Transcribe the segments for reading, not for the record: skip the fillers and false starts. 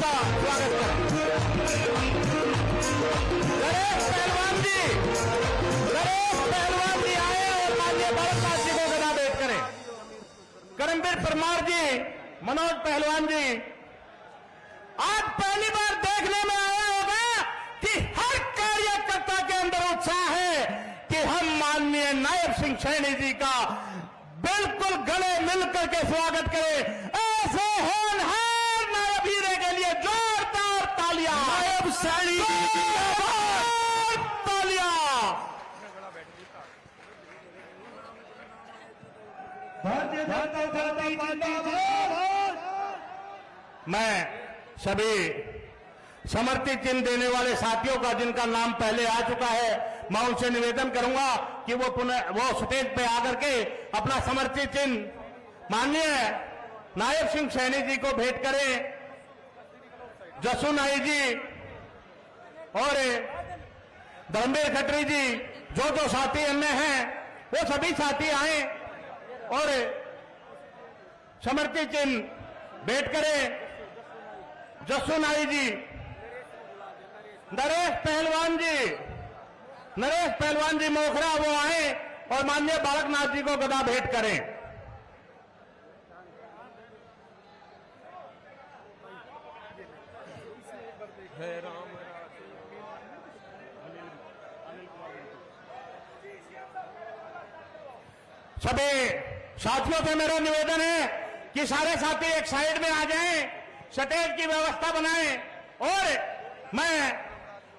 का स्वागत करें। नरेश पहलवान जी आए और माननीय भारत माता को गदा भेंट करें। करमवीर परमार जी, मनोज पहलवान जी, आज पहली बार देखने में आया होगा कि हर कार्यकर्ता के अंदर उत्साह है कि हम माननीय नायब सिंह सैनी जी का बिल्कुल गले मिलकर के स्वागत करें। ऐसे होनहार नायब हीरे के लिए जोरदार तालियां। नायब सैनी तालियां। मैं सभी समर्थित चिन्ह देने वाले साथियों का, जिनका नाम पहले आ चुका है, मैं उनसे निवेदन करूंगा कि वो स्टेज पे आकर के अपना समर्थित चिन्ह माननीय नायब सिंह सैनी जी को भेंट करें। जसू नाई जी और धर्मवीर खत्री जी, जो साथी अन्य हैं, वो सभी साथी आए और समर्थित चिन्ह भेंट करें। जसू नाई जी, नरेश पहलवान जी मोखरा, वो आए और माननीय बालकनाथ जी को गदा भेंट करें। सभी साथियों से मेरा निवेदन है कि सारे साथी एक साइड में आ जाएं, स्टेज की व्यवस्था बनाएं और मैं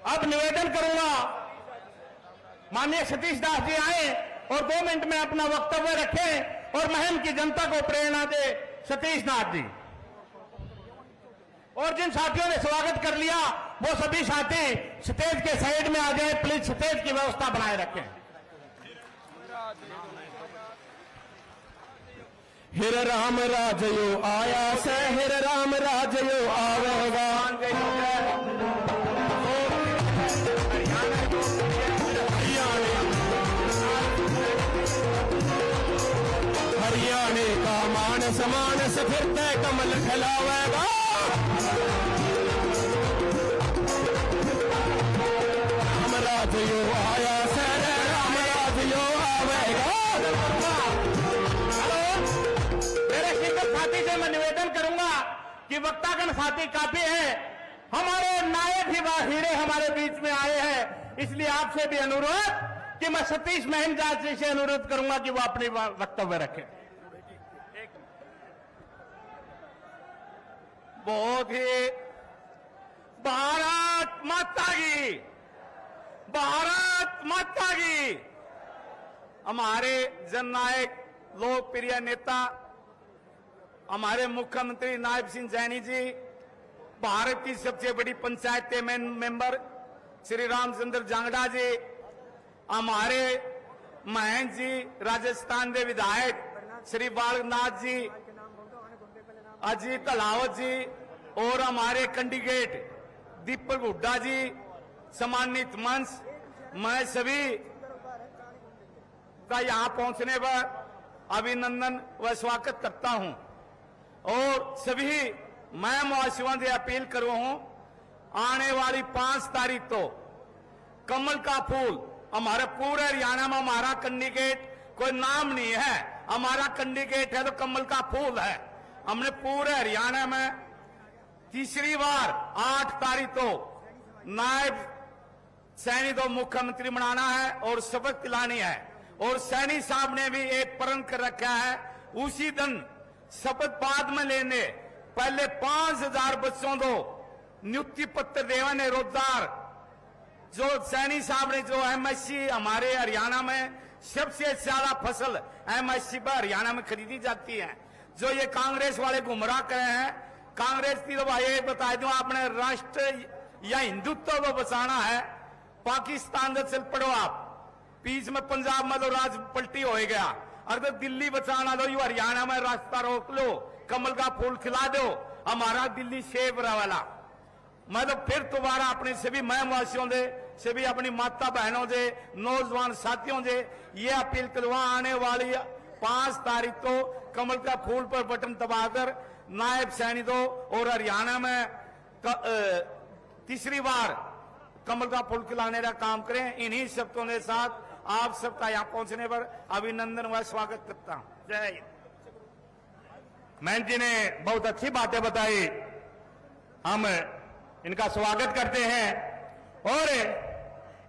अब निवेदन करूंगा माननीय सतीश दास जी आए और 2 मिनट में अपना वक्तव्य रखें और महम की जनता को प्रेरणा दे। सतीश नाथ जी और जिन साथियों ने स्वागत कर लिया वो सभी साथी स्टेज के साइड में आ जाए, प्लीज स्टेज की व्यवस्था बनाए रखें। हिर राम राजयो आया से, हिर राम राजयो आवेगा। हरियाणे का मानस मानस फिरते कमल खिलावेगा। राम राजयो आया से, राम राजयो आवेगा। साथी से मैं निवेदन करूंगा कि वक्तागण साथी काफी है, हमारे नायक हीरे हमारे बीच में आए हैं, इसलिए आपसे भी अनुरोध कि मैं सतीश महमदास जी से अनुरोध करूंगा कि वो अपनी वक्तव्य रखें। बहुत ही भारत माता की हमारे जननायक लोकप्रिय नेता हमारे मुख्यमंत्री नायब सिंह सैनी जी, भारत की सबसे बड़ी पंचायत मेंबर श्री रामचंद्र जांगड़ा जी, हमारे महेंद्र जी राजस्थान के विधायक श्री बालकनाथ जी, अजीत अलावत जी और हमारे कैंडिडेट दीपक हुड्डा जी, सम्मानित मंच, मैं सभी का यहां पहुंचने पर अभिनंदन व स्वागत करता हूं और सभी मैं वासियों से अपील करूं हूं, आने वाली 5 तारीख तो कमल का फूल हमारे पूरे हरियाणा में, हमारा कैंडिडेट कोई नाम नहीं है, हमारा कैंडिडेट है तो कमल का फूल है। हमने पूरे हरियाणा में तीसरी बार 8 तारीख तो नायब सैनी को मुख्यमंत्री बनाना है और शपथ दिलानी है और सैनी साहब ने भी एक प्रण कर रखा है, उसी दिन शपथ बाद में लेने पहले 5000 बच्चों को नियुक्ति पत्र देने रोजगार। जो सैनी साहब ने जो एमएससी हमारे हरियाणा में सबसे ज्यादा फसल एमएससी पर हरियाणा में खरीदी जाती है, जो ये कांग्रेस वाले गुमराह करे हैं। कांग्रेस की तो भाई बता दूं, आपने राष्ट्र या हिंदुत्व को बचाना है, पाकिस्तान से चल पड़ो आप, बीच में पंजाब में तो राज पलटी हो गया, अगर दिल्ली बचाना दो, यू हरियाणा में रास्ता रोक लो, कमल का फूल खिला दो, हमारा दिल्ली सेफ वाला। मैं तो फिर दोबारा अपने सभी महमवासियों से, सभी अपनी माता बहनों से, नौजवान साथियों से ये अपील करवा, आने वाली 5 तारीख को कमल का फूल पर बटन दबाकर नायब सैनी दो और हरियाणा में तीसरी बार कमल का फूल खिलाने का काम करें। इन्हीं शब्दों के साथ आप सबका यहाँ पहुंचने पर अभिनंदन व स्वागत करता हूं। जय हिंद। मैन जी ने बहुत अच्छी बातें बताई, हम इनका स्वागत करते हैं। और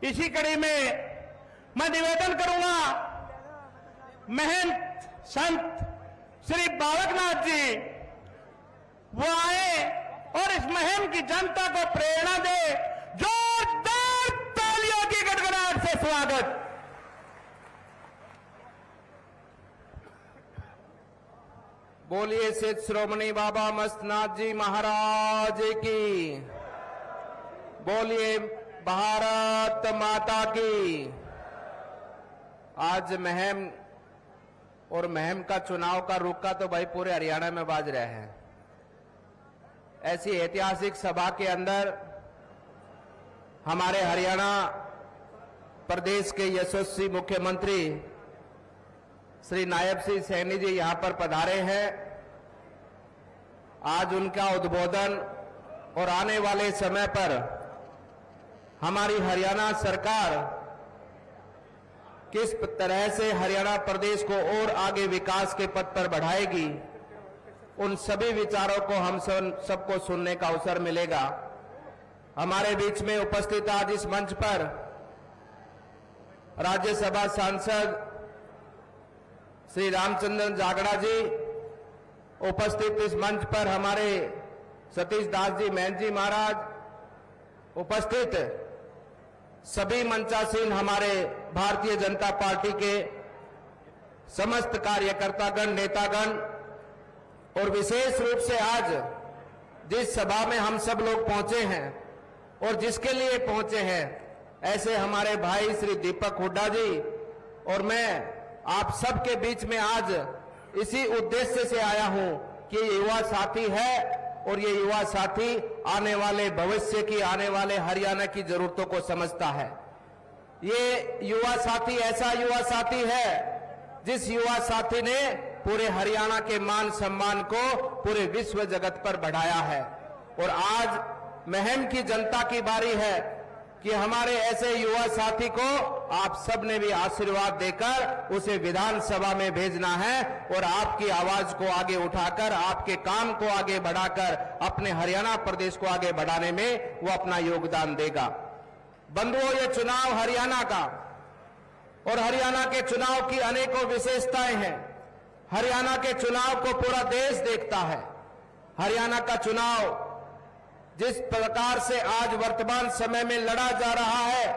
इसी कड़ी में मैं निवेदन करूंगा, महंत संत श्री बालकनाथ जी वो आए और इस मुहिम की जनता को प्रेरणा दे। जोरदार तालियों की गड़गड़ाहट से स्वागत। बोलिए सिद्ध श्रोमणी बाबा मस्तनाथ जी महाराज की, बोलिए भारत माता की। आज महम और महम का चुनाव का रुक्का तो भाई पूरे हरियाणा में बाज रहे हैं। ऐसी ऐतिहासिक सभा के अंदर हमारे हरियाणा प्रदेश के यशस्वी मुख्यमंत्री श्री नायब सिंह सैनी जी यहां पर पधारे हैं। आज उनका उद्बोधन और आने वाले समय पर हमारी हरियाणा सरकार किस तरह से हरियाणा प्रदेश को और आगे विकास के पथ पर बढ़ाएगी, उन सभी विचारों को हम सबको सुनने का अवसर मिलेगा। हमारे बीच में उपस्थित आज इस मंच पर राज्यसभा सांसद श्री रामचंद्र जागड़ा जी, उपस्थित इस मंच पर हमारे सतीश दास जी मैन जी महाराज, उपस्थित सभी मंचासीन हमारे भारतीय जनता पार्टी के समस्त कार्यकर्तागण, नेतागण, और विशेष रूप से आज जिस सभा में हम सब लोग पहुंचे हैं और जिसके लिए पहुंचे हैं, ऐसे हमारे भाई श्री दीपक हुड्डा जी और मैं आप सबके बीच में आज इसी उद्देश्य से आया हूं कि ये युवा साथी है और ये युवा साथी आने वाले भविष्य की, आने वाले हरियाणा की जरूरतों को समझता है। ये युवा साथी ऐसा युवा साथी है जिस युवा साथी ने पूरे हरियाणा के मान सम्मान को पूरे विश्व जगत पर बढ़ाया है। और आज महम की जनता की बारी है कि हमारे ऐसे युवा साथी को आप सब ने भी आशीर्वाद देकर उसे विधानसभा में भेजना है और आपकी आवाज को आगे उठाकर, आपके काम को आगे बढ़ाकर अपने हरियाणा प्रदेश को आगे बढ़ाने में वो अपना योगदान देगा। बंधुओं, ये चुनाव हरियाणा का और हरियाणा के चुनाव की अनेकों विशेषताएं हैं। हरियाणा के चुनाव को पूरा देश देखता है। हरियाणा का चुनाव जिस प्रकार से आज वर्तमान समय में लड़ा जा रहा है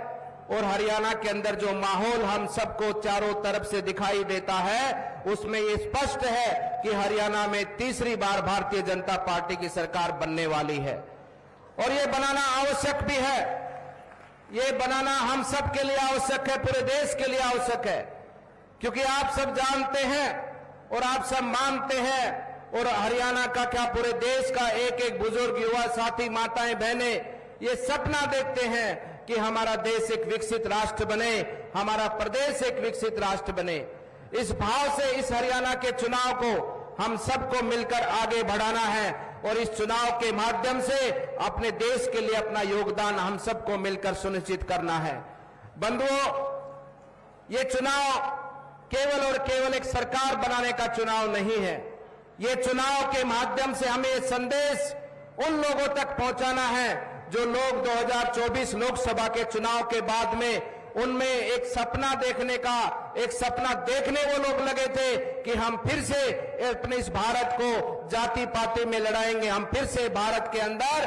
और हरियाणा के अंदर जो माहौल हम सबको चारों तरफ से दिखाई देता है, उसमें ये स्पष्ट है कि हरियाणा में तीसरी बार भारतीय जनता पार्टी की सरकार बनने वाली है। और ये बनाना आवश्यक भी है। ये बनाना हम सब के लिए आवश्यक है, पूरे देश के लिए आवश्यक है, क्योंकि आप सब जानते हैं और आप सब मानते हैं, और हरियाणा का क्या पूरे देश का एक एक बुजुर्ग, युवा साथी, माताएं, बहनें ये सपना देखते हैं कि हमारा देश एक विकसित राष्ट्र बने, हमारा प्रदेश एक विकसित राष्ट्र बने। इस भाव से इस हरियाणा के चुनाव को हम सबको मिलकर आगे बढ़ाना है और इस चुनाव के माध्यम से अपने देश के लिए अपना योगदान हम सबको मिलकर सुनिश्चित करना है। बंधुओं, ये चुनाव केवल और केवल एक सरकार बनाने का चुनाव नहीं है। ये चुनाव के माध्यम से हमें ये संदेश उन लोगों तक पहुंचाना है जो लोग 2024 लोकसभा के चुनाव के बाद में उनमें एक सपना देखने का, एक सपना देखने वो लोग लगे थे कि हम फिर से अपने इस भारत को जाति पाति में लड़ाएंगे, हम फिर से भारत के अंदर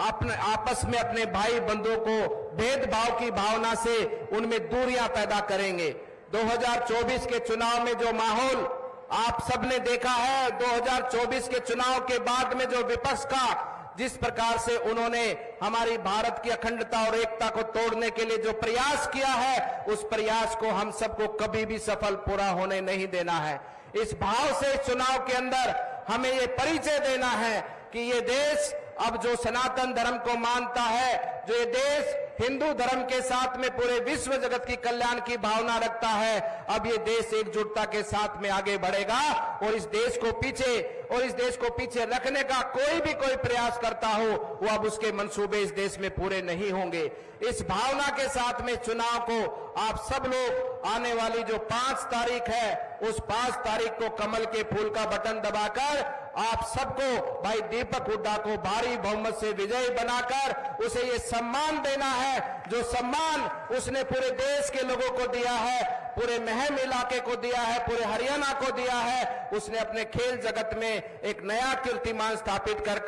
अपने आपस में अपने भाई बंधुओं को भेदभाव की भावना से उनमें दूरियां पैदा करेंगे। 2024 के चुनाव में जो माहौल आप सबने देखा है, 2024 के चुनाव के बाद में जो विपक्ष का जिस प्रकार से उन्होंने हमारी भारत की अखंडता और एकता को तोड़ने के लिए जो प्रयास किया है, उस प्रयास को हम सबको कभी भी सफल पूरा होने नहीं देना है। इस भाव से इस चुनाव के अंदर हमें ये परिचय देना है कि ये देश अब जो सनातन धर्म को मानता है, जो ये देश हिंदू धर्म के साथ में पूरे विश्व जगत की कल्याण की भावना रखता है, अब ये देश एकजुटता के साथ में आगे बढ़ेगा और इस देश को पीछे और इस देश को पीछे रखने का कोई प्रयास करता हो, वो अब उसके मंसूबे इस देश में पूरे नहीं होंगे। इस भावना के साथ में चुनाव को आप सब लोग आने वाली जो 5 तारीख है, उस 5 तारीख को कमल के फूल का बटन दबाकर आप सबको भाई दीपक हुड्डा को भारी बहुमत से विजयी बनाकर उसे ये सम्मान देना है, जो सम्मान उसने पूरे देश के लोगों को दिया है, पूरे महम इलाके को दिया है, पूरे हरियाणा को दिया है। उसने अपने खेल जगत में एक नया कीर्तिमान स्थापित कर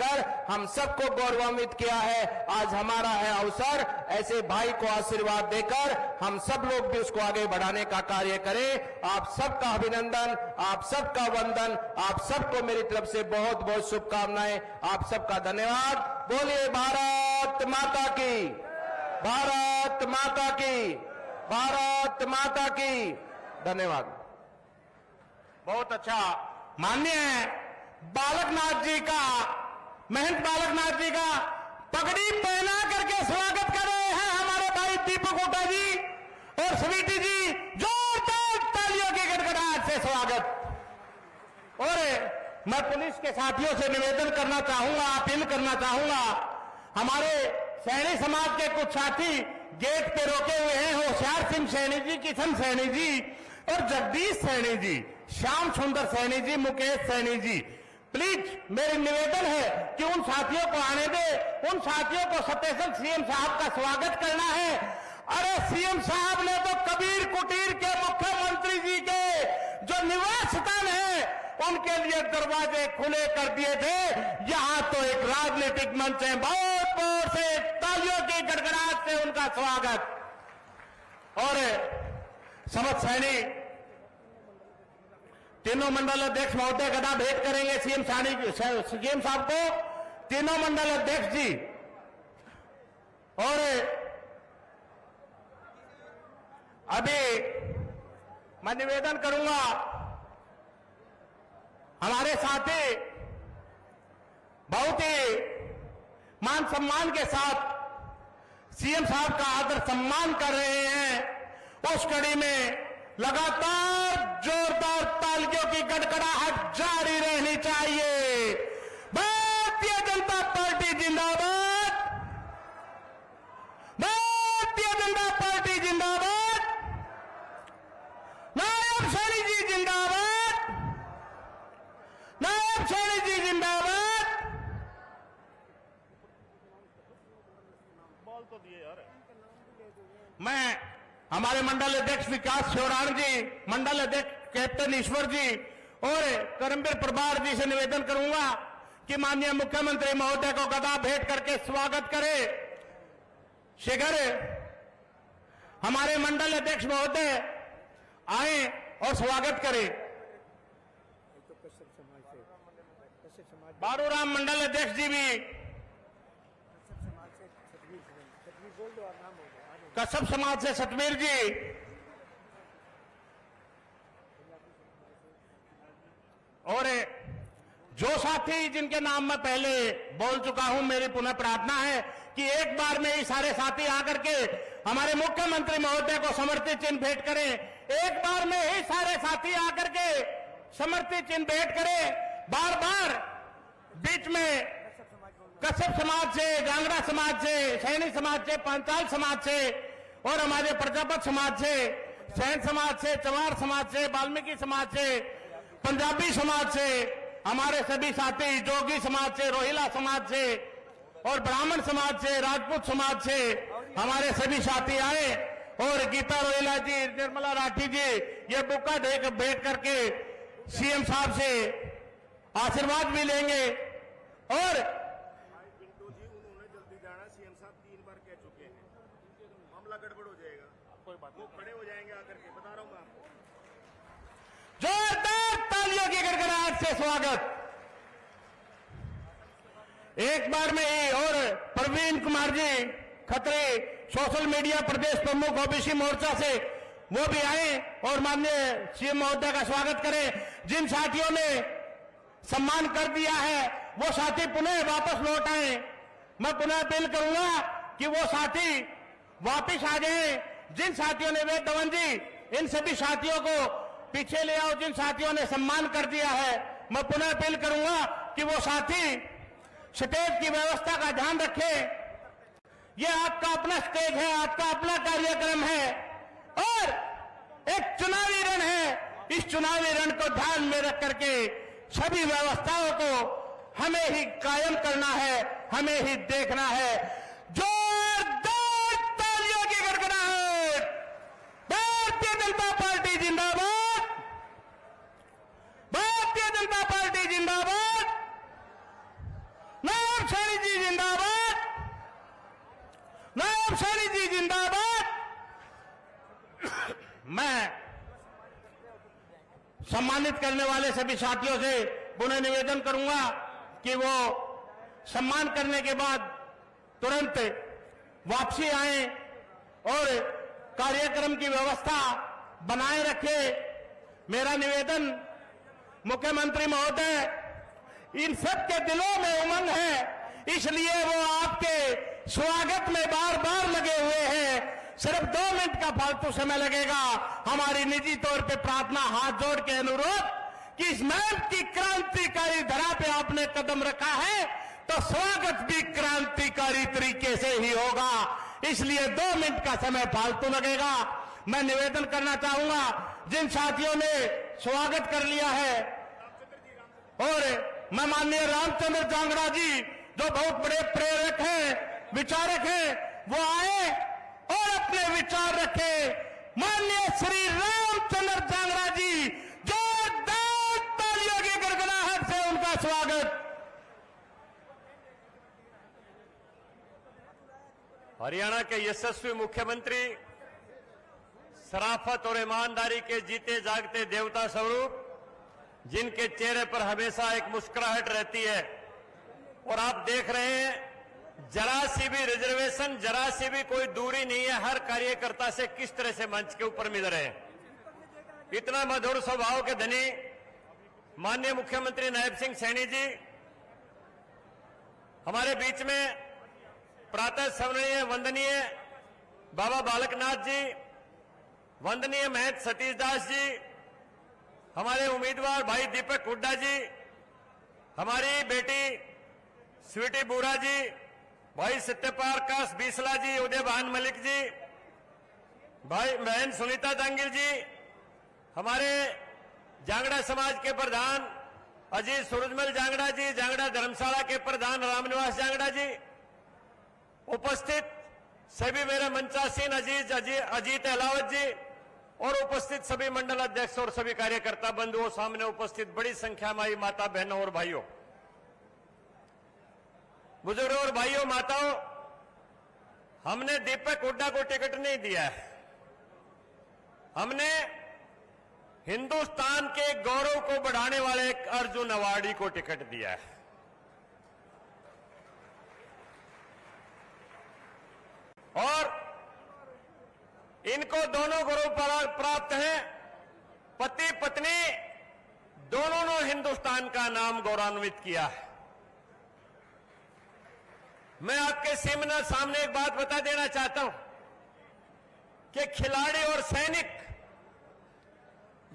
हम सबको गौरवान्वित किया है। आज हमारा है अवसर, ऐसे भाई को आशीर्वाद देकर हम सब लोग भी उसको आगे बढ़ाने का कार्य करें। आप सबका अभिनंदन, आप सबका वंदन, आप सबको मेरी तरफ से बहुत बहुत शुभकामनाएं। आप सबका धन्यवाद। बोलिए भारत माता की, भारत माता की, भारत माता की। धन्यवाद। बहुत अच्छा। माननीय बालकनाथ जी का, महंत बालकनाथ जी का पगड़ी पहना करके स्वागत कर रहे हैं हमारे भाई दीपक हुड्डा जी और स्वीटी जी। जोरदार तालियों की गड़गड़ाहट से स्वागत। और मैं पुलिस के साथियों से निवेदन करना चाहूंगा, अपील करना चाहूंगा, हमारे सैनी समाज के कुछ साथी गेट पे रोके हुए हैं, होशियार सिंह सैनी जी, किशन सैनी जी और जगदीश सैनी जी, श्याम सुंदर सैनी जी, मुकेश सैनी जी। प्लीज मेरी निवेदन है कि उन साथियों को आने दे, उन साथियों को स्पेशल सीएम साहब का स्वागत करना है। अरे सीएम साहब ने तो कबीर कुटीर के मुख्यमंत्री जी के जो निवास स्थान है उनके लिए दरवाजे खुले कर दिए थे। यहां तो एक राजनीतिक मंच है। बहुत जोर से तालियों की गड़गड़ाहट से उनका स्वागत। और समझ सैनी तीनों मंडल अध्यक्ष महोदय गदा भेंट करेंगे सीएम साहब को, तीनों मंडल अध्यक्ष जी। और अभी मैं निवेदन करूंगा, हमारे साथी बहुत ही मान सम्मान के साथ सीएम साहब का आदर सम्मान कर रहे हैं। उस कड़ी में लगातार जोरदार तालियों की गड़गड़ाहट जारी रहनी चाहिए। भारतीय जनता पार्टी जिंदाबाद, भारतीय जनता पार्टी जिंदाबाद, नायब सैनी जी जिंदाबाद, नायब सैनी जी जिंदाबाद। बोल तो दिए यार। मैं हमारे मंडल अध्यक्ष विकास चौरान जी, मंडल अध्यक्ष कैप्टन ईश्वर जी और करमवीर प्रभार जी से निवेदन करूंगा कि माननीय मुख्यमंत्री महोदय को गदा भेंट करके स्वागत करें। शेखर हमारे मंडल अध्यक्ष महोदय आए और स्वागत करें। बारूराम मंडल अध्यक्ष जी भी, कश्यप समाज से सतवीर जी, और जो साथी जिनके नाम मैं पहले बोल चुका हूं, मेरी पुनः प्रार्थना है कि एक बार में ही सारे साथी आकर के हमारे मुख्यमंत्री महोदय को समर्पित चिन्ह भेंट करें। एक बार में ही सारे साथी आकर के समर्पित चिन्ह भेंट करें। बार बार बीच में कश्यप समाज से, जांगड़ा समाज से, सैनी समाज से, पांचाल समाज से और हमारे प्रजापत समाज से, सैन समाज से, चमार समाज से, वाल्मीकि समाज से, पंजाबी समाज से, हमारे सभी साथी जोगी समाज से, रोहिला समाज से और ब्राह्मण समाज से, राजपूत समाज से हमारे सभी साथी आए। और गीता रोहिला जी, निर्मला राठी जी ये बुक्का भेंट करके सीएम साहब से आशीर्वाद भी लेंगे। और उन्होंने जल्दी जाना, सीएम साहब 3 बार कह चुके हैं, मामला गड़बड़ हो जाएगा। कोई बात, वो खड़े हो जाएंगे आकर के, बता रहा हूं मैं आपको। जोरदार तालियों की गड़गड़ाहट से स्वागत। एक बार में ही। और प्रवीण कुमार जी खत्री, सोशल मीडिया प्रदेश प्रमुख ओबीसी मोर्चा से, वो भी आए और माननीय सीएम महोदय का स्वागत करें। जिन साथियों ने सम्मान कर दिया है वो साथी पुनः वापस लौट आए। मैं पुनः अपील करूंगा कि वो साथी वापस आ जाएं। जिन साथियों ने, वेद धवन जी, इन सभी साथियों को पीछे ले आओ। जिन साथियों ने सम्मान कर दिया है मैं पुनः अपील करूंगा कि वो साथी स्टेज की व्यवस्था का ध्यान रखे। ये आपका अपना स्टेज है, आपका अपना कार्यक्रम है और एक चुनावी रण है। इस चुनावी रण को ध्यान में रख करके सभी व्यवस्थाओं को हमें ही कायम करना है, हमें ही देखना है। जोरदार तालियों की गड़गड़ाहट। भारतीय जनता पार्टी जिंदाबाद, भारतीय जनता पार्टी जिंदाबाद, नायब सैनी जी जिंदाबाद, नायब सैनी जी जिंदाबाद। मैं सम्मानित करने वाले सभी साथियों से पुनः निवेदन करूंगा कि वो सम्मान करने के बाद तुरंत वापसी आए और कार्यक्रम की व्यवस्था बनाए रखे। मेरा निवेदन मुख्यमंत्री महोदय, इन सब के दिलों में उमंग है, इसलिए वो आपके स्वागत में बार बार लगे हुए हैं। सिर्फ 2 मिनट का फालतू समय लगेगा। हमारी निजी तौर पे प्रार्थना, हाथ जोड़ के अनुरोध कि इस मैम की क्रांतिकारी धरा पे आपने कदम रखा है तो स्वागत भी क्रांतिकारी तरीके से ही होगा, इसलिए 2 मिनट का समय फालतू लगेगा। मैं निवेदन करना चाहूंगा जिन साथियों ने स्वागत कर लिया है, और मैं माननीय रामचंद्र जांगड़ा जी जो बहुत बड़े प्रेरक हैं, विचारक हैं, वो आए और अपने विचार रखे। माननीय श्री रामचंद्र जांगड़ा जी, जोरदार तालियों की गड़गड़ाहट से उनका स्वागत। हरियाणा के यशस्वी मुख्यमंत्री, शराफत और ईमानदारी के जीते जागते देवता स्वरूप, जिनके चेहरे पर हमेशा एक मुस्कुराहट रहती है, और आप देख रहे हैं जरा सी भी रिजर्वेशन, जरा सी भी कोई दूरी नहीं है हर कार्यकर्ता से, किस तरह से मंच के ऊपर मिल रहे हैं। इतना मधुर स्वभाव के धनी माननीय मुख्यमंत्री नायब सिंह सैनी जी हमारे बीच में प्रातः स्मरणीय वंदनीय बाबा बालकनाथ जी, वंदनीय महंत सतीश दास जी, हमारे उम्मीदवार भाई दीपक हुड्डा जी, हमारी बेटी स्वीटी बोरा जी, भाई सत्यपाल काश बीसला जी, उदय भान मलिक जी, भाई बहन सुनीता दांगिल जी, हमारे जांगड़ा समाज के प्रधान अजीत सूरजमल जांगड़ा जी, जांगड़ा धर्मशाला के प्रधान रामनिवास जांगड़ा जी, उपस्थित सभी मेरे मंचासीन अजीत अहलावत जी, और उपस्थित सभी मंडल अध्यक्ष और सभी कार्यकर्ता बंधुओं, सामने उपस्थित बड़ी संख्या में आई माता बहनों और भाइयों, बुजुर्गों और भाइयों माताओं, हमने दीपक हुड्डा को टिकट नहीं दिया है, हमने हिंदुस्तान के गौरव को बढ़ाने वाले एक अर्जुन अवार्डी को टिकट दिया है। और इनको दोनों गौरव प्राप्त हैं, पति पत्नी दोनों ने हिंदुस्तान का नाम गौरवान्वित किया है। मैं आपके सामने एक बात बता देना चाहता हूं कि खिलाड़ी और सैनिक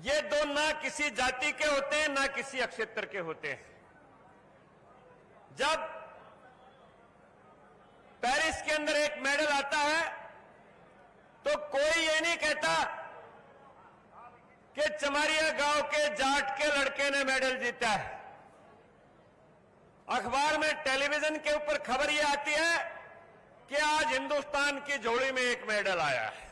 ये दो ना किसी जाति के होते हैं ना किसी क्षेत्र के होते हैं। जब पेरिस के अंदर एक मेडल आता है तो कोई ये नहीं कहता कि चमारिया गांव के जाट के लड़के ने मेडल जीता है। अखबार में, टेलीविजन के ऊपर खबर ये आती है कि आज हिंदुस्तान की झोली में एक मेडल आया है।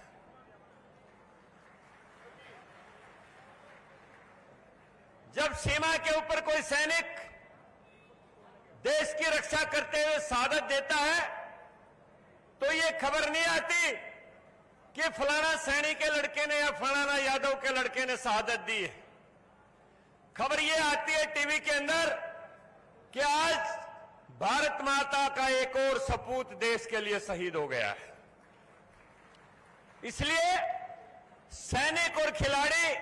जब सीमा के ऊपर कोई सैनिक देश की रक्षा करते हुए शहादत देता है तो ये खबर नहीं आती कि फलाना सैनिक के लड़के ने या फलाना यादव के लड़के ने शहादत दी है। खबर ये आती है टीवी के अंदर कि आज भारत माता का एक और सपूत देश के लिए शहीद हो गया है। इसलिए सैनिक और खिलाड़ी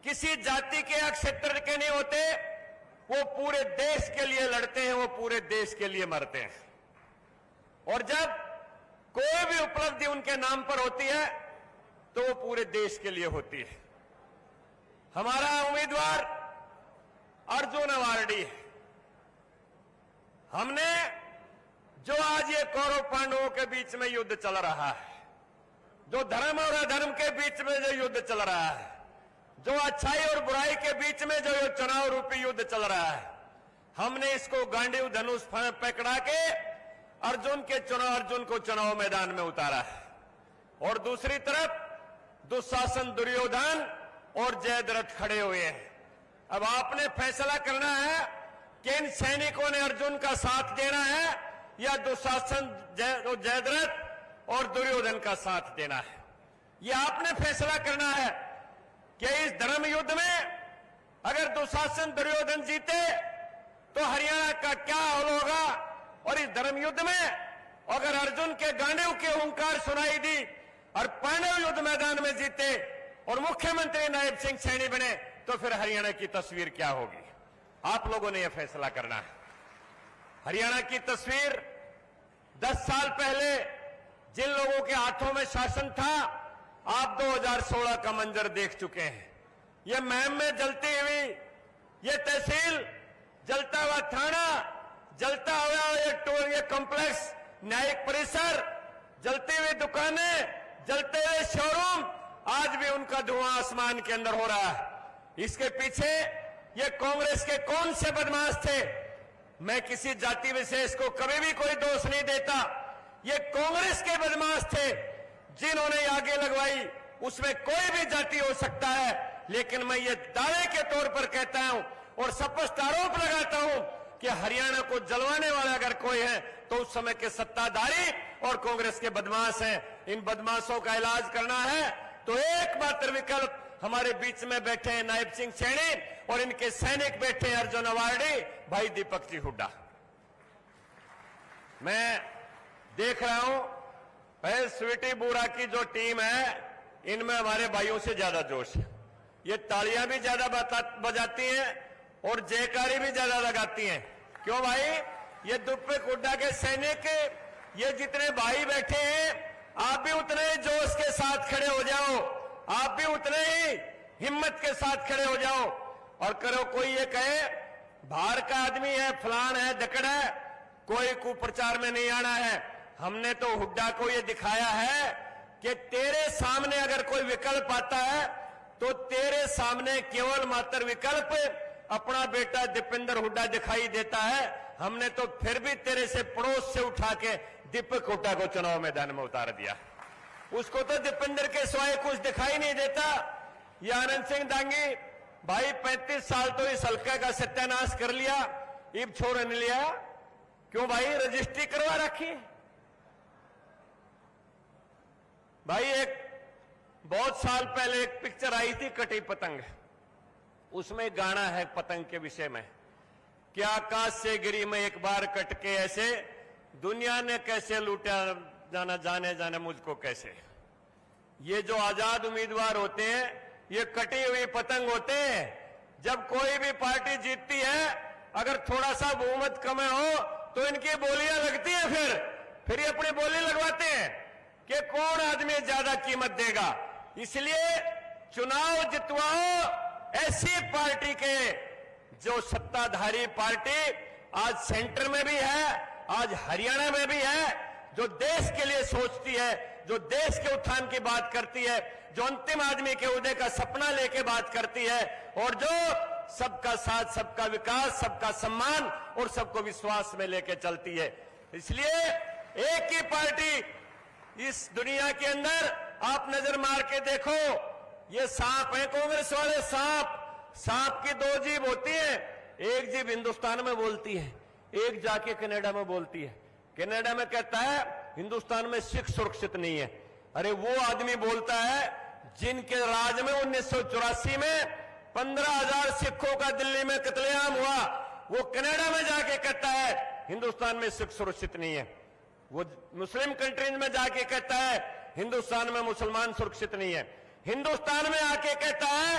किसी जाति के या क्षेत्र के नहीं होते, वो पूरे देश के लिए लड़ते हैं, वो पूरे देश के लिए मरते हैं। और जब कोई भी उपलब्धि उनके नाम पर होती है तो वो पूरे देश के लिए होती है। हमारा उम्मीदवार अर्जुन अवार्डी। हमने जो आज ये कौरव पांडवों के बीच में युद्ध चल रहा है, जो धर्म और अधर्म के बीच में जो युद्ध चल रहा है, जो अच्छाई और बुराई के बीच में जो चुनाव रूपी युद्ध चल रहा है, हमने इसको गांडीव धनुष पकड़ा के अर्जुन को चुनाव मैदान में उतारा है। और दूसरी तरफ दुशासन, दुर्योधन और जयद्रथ खड़े हुए हैं। अब आपने फैसला करना है कि इन सैनिकों ने अर्जुन का साथ देना है या दुशासन, जयद्रथ और दुर्योधन का साथ देना है। यह आपने फैसला करना है कि इस धर्म युद्ध में अगर दुशासन, दुर्योधन जीते तो हरियाणा का क्या हाल होगा, और इस धर्म युद्ध में अगर अर्जुन के गांडीव के हुंकार सुनाई दी और पांडव युद्ध मैदान में जीते और मुख्यमंत्री नायब सिंह सैनी बने तो फिर हरियाणा की तस्वीर क्या होगी? आप लोगों ने यह फैसला करना है। हरियाणा की तस्वीर 10 साल पहले जिन लोगों के हाथों में शासन था, आप 2016 का मंजर देख चुके हैं। यह महम में जलती हुई यह तहसील, जलता हुआ थाना, जलता हुआ ये कॉम्प्लेक्स, न्यायिक परिसर, जलती हुई दुकानें, जलते हुए शोरूम, आज भी उनका धुआं आसमान के अंदर हो रहा है। इसके पीछे ये कांग्रेस के कौन से बदमाश थे? मैं किसी जाति विशेष को कभी भी कोई दोष नहीं देता। ये कांग्रेस के बदमाश थे जिन्होंने आगे लगवाई। उसमें कोई भी जाति हो सकता है, लेकिन मैं ये दावे के तौर पर कहता हूं और स्पष्ट आरोप लगाता हूं कि हरियाणा को जलवाने वाला अगर कोई है तो उस समय के सत्ताधारी और कांग्रेस के बदमाश हैं। इन बदमाशों का इलाज करना है तो एकमात्र विकल्प हमारे बीच में बैठे हैं नायब सिंह सैनी और इनके सैनिक बैठे हैं अर्जुन अवार्डी भाई दीपक जी हुड्डा। मैं देख रहा हूं पहले स्वीटी बुरा की जो टीम है, इनमें हमारे भाइयों से ज्यादा जोश है। ये तालियां भी ज्यादा बजाती हैं और जयकारी भी ज्यादा लगाती हैं। क्यों भाई? ये दीपक हुड्डा के सैनिक, ये जितने भाई बैठे हैं, आप भी उतने ही जोश के साथ खड़े हो जाओ, आप भी उतने ही हिम्मत के साथ खड़े हो जाओ और करो। कोई ये कहे बाहर का आदमी है, फलान है, दकड़ है, कोई कुप्रचार में नहीं आना है। हमने तो हुड्डा को ये दिखाया है कि तेरे सामने अगर कोई विकल्प आता है तो तेरे सामने केवल मात्र विकल्प अपना बेटा दीपेंद्र हुड्डा दिखाई देता है। हमने तो फिर भी तेरे से पड़ोस से उठा के दीपक हुड्डा को चुनाव मैदान में उतार दिया। उसको तो दीपेंद्र के सिवाय कुछ दिखाई नहीं देता। ये आनंद सिंह दांगी भाई 35 साल तो इस हल्के का सत्यानाश कर लिया, इब छोड़ नहीं लिया। क्यों भाई? रजिस्ट्री करवा रखी भाई। एक बहुत साल पहले एक पिक्चर आई थी कटी पतंग, उसमें गाना है पतंग के विषय में, क्या आकाश से गिरी मैं एक बार कट के ऐसे, दुनिया ने कैसे लूटा जाना, जाने जाने मुझको कैसे। ये जो आजाद उम्मीदवार होते हैं ये कटी हुई पतंग होते हैं। जब कोई भी पार्टी जीतती है, अगर थोड़ा सा बहुमत कम हो तो इनकी बोलियां लगती है, फिर ये अपनी बोली लगवाते हैं कि कौन आदमी ज्यादा कीमत देगा। इसलिए चुनाव जितवाओ ऐसी पार्टी के जो सत्ताधारी पार्टी आज सेंटर में भी है, आज हरियाणा में भी है, जो देश के लिए सोचती है, जो देश के उत्थान की बात करती है, जो अंतिम आदमी के उदय का सपना लेके बात करती है और जो सबका साथ, सबका विकास, सबका सम्मान और सबको विश्वास में लेके चलती है। इसलिए एक ही पार्टी इस दुनिया के अंदर, आप नजर मार के देखो, ये सांप है कांग्रेस वाले, सांप की दो जीभ होती है। एक जीभ हिंदुस्तान में बोलती है, एक जाके कनाडा में बोलती है। कनाडा में कहता है हिंदुस्तान में सिख सुरक्षित नहीं है। अरे वो आदमी बोलता है जिनके राज में 1984 में 15,000 सिखों का दिल्ली में कत्लेआम हुआ, वो कनाडा में जाके कहता है हिंदुस्तान में सिख सुरक्षित नहीं है। वो मुस्लिम कंट्रीज में जाके कहता है हिंदुस्तान में मुसलमान सुरक्षित नहीं है। हिंदुस्तान में आके कहता है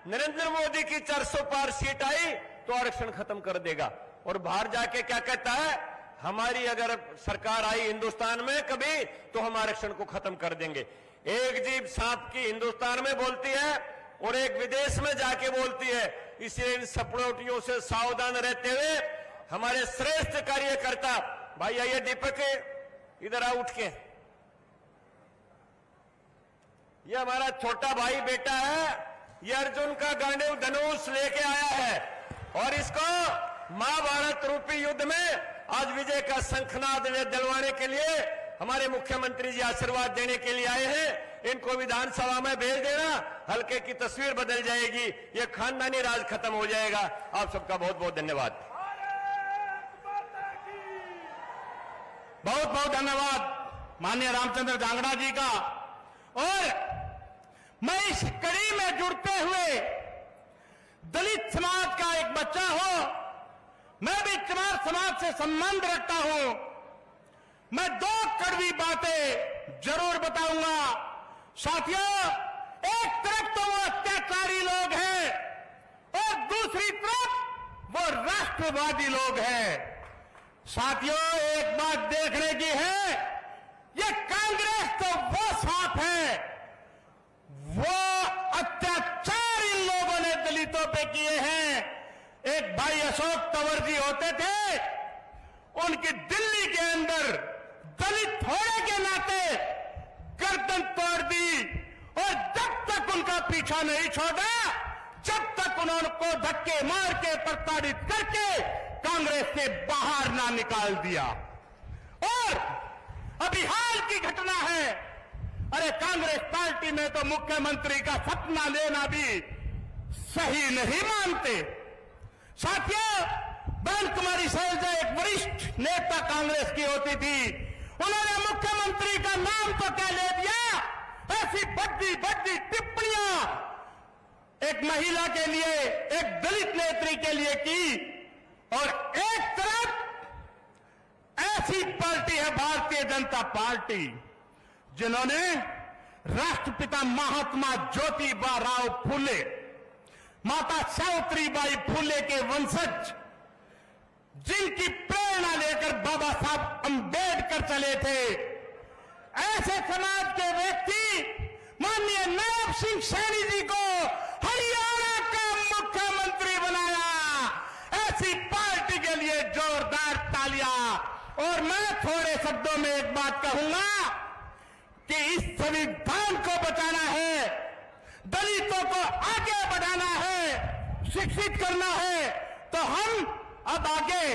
नरेंद्र मोदी की 400 पार सीट आई तो आरक्षण खत्म कर देगा, और बाहर जाके क्या कहता है, हमारी अगर सरकार आई हिंदुस्तान में कभी तो हम आरक्षण को खत्म कर देंगे। एक जीभ सांप की हिंदुस्तान में बोलती है और एक विदेश में जाके बोलती है। इसलिए इन सपनोटियों से सावधान रहते हुए हमारे श्रेष्ठ कार्यकर्ता भाई, आइए दीपक इधर आ उठ के, ये हमारा छोटा भाई बेटा है, ये अर्जुन का गांडीव धनुष लेके आया है और इसको महाभारत रूपी युद्ध में आज विजय का शंखनाद दिलवाने के लिए हमारे मुख्यमंत्री जी आशीर्वाद देने के लिए आए हैं। इनको विधानसभा में भेज देना, हल्के की तस्वीर बदल जाएगी, ये खानदानी राज खत्म हो जाएगा। आप सबका बहुत बहुत धन्यवाद। बहुत बहुत धन्यवाद माननीय रामचंद्र जांगड़ा जी का। और मैं इस कड़ी में जुड़ते हुए दलित समाज का एक बच्चा हूं, मैं भी चमार समाज से संबंध रखता हूं। मैं दो कड़वी बातें जरूर बताऊंगा। साथियों, एक तरफ तो वो अत्याचारी लोग हैं और दूसरी तरफ वो राष्ट्रवादी लोग हैं। साथियों, एक बात देखने की है, ये कांग्रेस तो वो सांप है, वो अत्याचार इन लोगों ने दलितों पे किए हैं। एक भाई अशोक तंवर जी होते थे, उनकी दिल्ली के अंदर दलित होने के नाते गर्दन तोड़ दी और जब तक उनका पीछा नहीं छोड़ा, जब तक उनको धक्के मार के प्रताड़ित करके कांग्रेस से बाहर ना निकाल दिया। और अभी हाल की घटना है, अरे कांग्रेस पार्टी में तो मुख्यमंत्री का सपना लेना भी सही नहीं मानते। साथियों, बहन कुमारी शैलजा एक वरिष्ठ नेता कांग्रेस की होती थी, उन्होंने मुख्यमंत्री का नाम तो क्या ले दिया, ऐसी बड़ी बड़ी टिप्पणियां एक महिला के लिए, एक दलित नेत्री के लिए की। और एक तरफ ऐसी पार्टी है भारतीय जनता पार्टी, जिन्होंने राष्ट्रपिता महात्मा ज्योतिबा राव फूले, माता सावित्रीबाई फूले के वंशज, जिनकी प्रेरणा लेकर बाबा साहब अंबेडकर चले थे, ऐसे समाज के व्यक्ति माननीय नायब सिंह सैनी जी को हरियाणा का मुख्यमंत्री बनाया। ऐसी पार्टी के लिए जोरदार तालियां। और मैं थोड़े शब्दों में एक बात कहूंगा कि इस संविधान को बचाना है, दलितों को आगे बढ़ाना है, शिक्षित करना है, तो हम अब आगे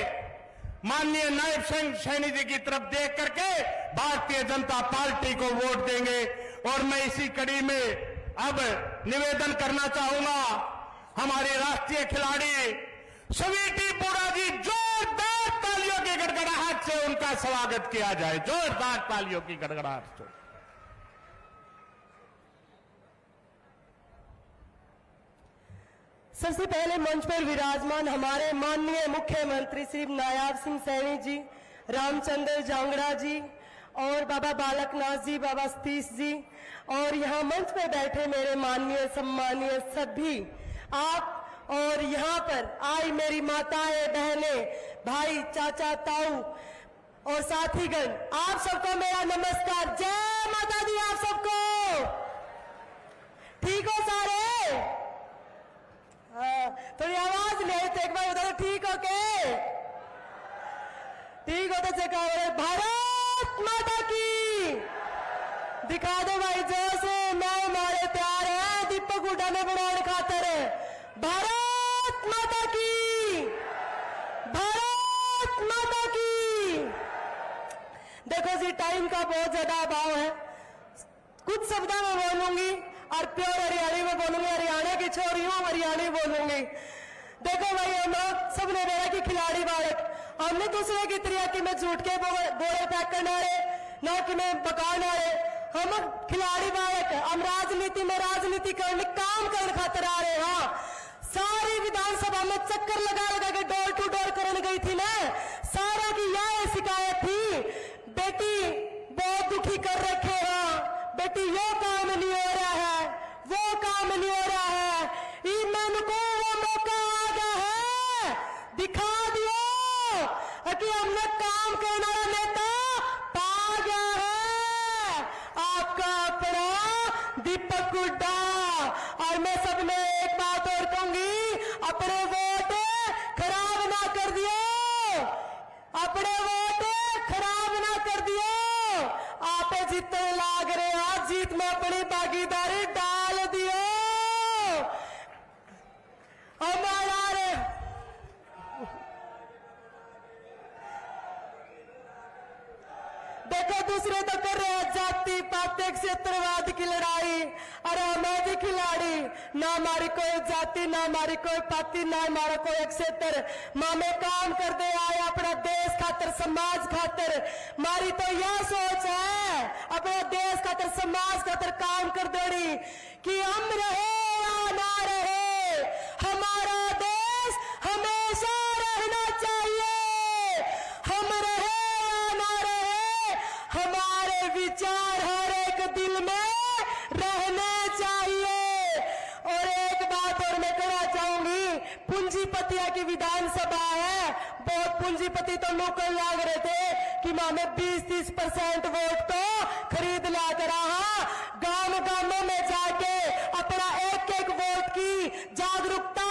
माननीय नायब सिंह सैनी जी की तरफ देख करके भारतीय जनता पार्टी को वोट देंगे। और मैं इसी कड़ी में अब निवेदन करना चाहूंगा, हमारे राष्ट्रीय खिलाड़ी स्वीटी बुरा जी, जोरदार तालियों की गड़गड़ाहट से उनका स्वागत किया जाए, जोरदार तालियों की गड़गड़ाहट से। सबसे पहले मंच पर विराजमान हमारे माननीय मुख्यमंत्री श्री नायब सिंह सैनी जी, रामचंद्र जांगड़ा जी और बाबा बालकनाथ जी, बाबा सतीश जी, और यहाँ मंच पर बैठे मेरे माननीय सम्मानीय सभी आप, और यहाँ पर आई मेरी माताएं, बहनें, भाई, चाचा, ताऊ और साथीगण, आप सबको मेरा नमस्कार। जय माता दी आप सबको। ठीक हो सारे? थोड़ी आवाज ले तो एक बार बता दो, ठीक हो के? ठीक हो तो जयकारा भारत माता की। दिखा दो भाई जोर से, मैं हमारे प्यार है दीपक उठाने बनाने खातर। भारत माता की, भारत माता की। देखो जी, टाइम का बहुत ज्यादा अभाव है, कुछ शब्दों में बोलूंगी और प्योर हरियाणी में बोलूंगी, हरियाणा की छोरी हूं, हरियाणी बोलूंगी। देखो भाई, हम लोग सबने बोला कि खिलाड़ी बालक, हमने दूसरे की तरह कि मैं झूठ के बोले पैक करना रहे, ना कि मैं बकाना रहे। हम खिलाड़ी बालक, हम राजनीति में राजनीति करने, काम करने खातर आ रहे। हाँ, सारी विधानसभा में चक्कर लगा लगा के डोर टू डोर करने गई थी ना, सारा की यह शिकायत थी, बेटी बहुत दुखी कर रखे हैं, बेटी ये काम नहीं हो रहा है, वो काम नहीं हो रहा है। ईमन को वो मौका आ गया है, दिखा दियो कि हमने काम करना नेता पा गया है, आपका अपना दीपक हुड्डा। और मैं सब में एक बात और कहूंगी, अपने वोट खराब ना कर दियो, अपने वोट खराब ना कर दियो। आप जीतने लाग रहे, आज जीत में अपनी भागीदारी डाल दियो। हमारा देखो दूसरे तो कर रहे हैं जाति पाति क्षेत्रवाद की लड़ाई, अरे हमें भी खिलाड़ी ना, हमारी कोई जाति ना हमारी कोई पाति ना हमारा कोई क्षेत्र, मामे काम करते आए अपना देश खातर समाज खातर। हमारी तो यह सोच है अपना देश खातर समाज खातर काम कर देनी कि हम रहे या ना रहे, हमारा देश हमेशा रहना चाहिए। हम रहे या ना रहे, हमारे विचार हर एक दिल में रहने चाहिए। और एक बात और मैं कहना चाहूंगी, पूंजीपतिया की विधानसभा है, बहुत पूंजीपति तो नौकर लाग रहे थे कि मामे 20-30% वोट तो खरीद ला कर रहा। गांव-गांवों में जाके अपना एक-एक वोट की जागरूकता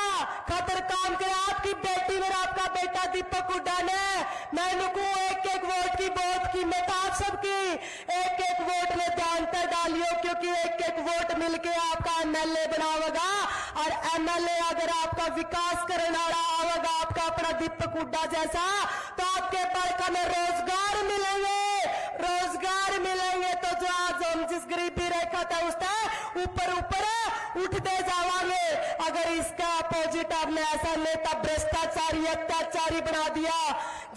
खातर काम करे। आपकी बेटी और आपका बेटा दीपक हुड्डा ने मैंने को एक-एक वोट की बहुत कीमत आप सबकी, एक-एक वोट में ध्यान पर डालियो, क्योंकि एक-एक वोट मिलके आपका एमएलए बनावेगा। और एमएलए अगर आपका विकास करना रहा होगा, आपका अपना दीपक हुड्डा जैसा, तो आपके बड़का में रोजगार मिलेंगे, रोजगार मिलेंगे। तो जो आज हम जिस गरीबी रेखा था उसका ऊपर ऊपर उठते जावांगे। अगर इसका अपोजिट आपने ऐसा नेता भ्रष्टाचारी अत्याचारी बना दिया,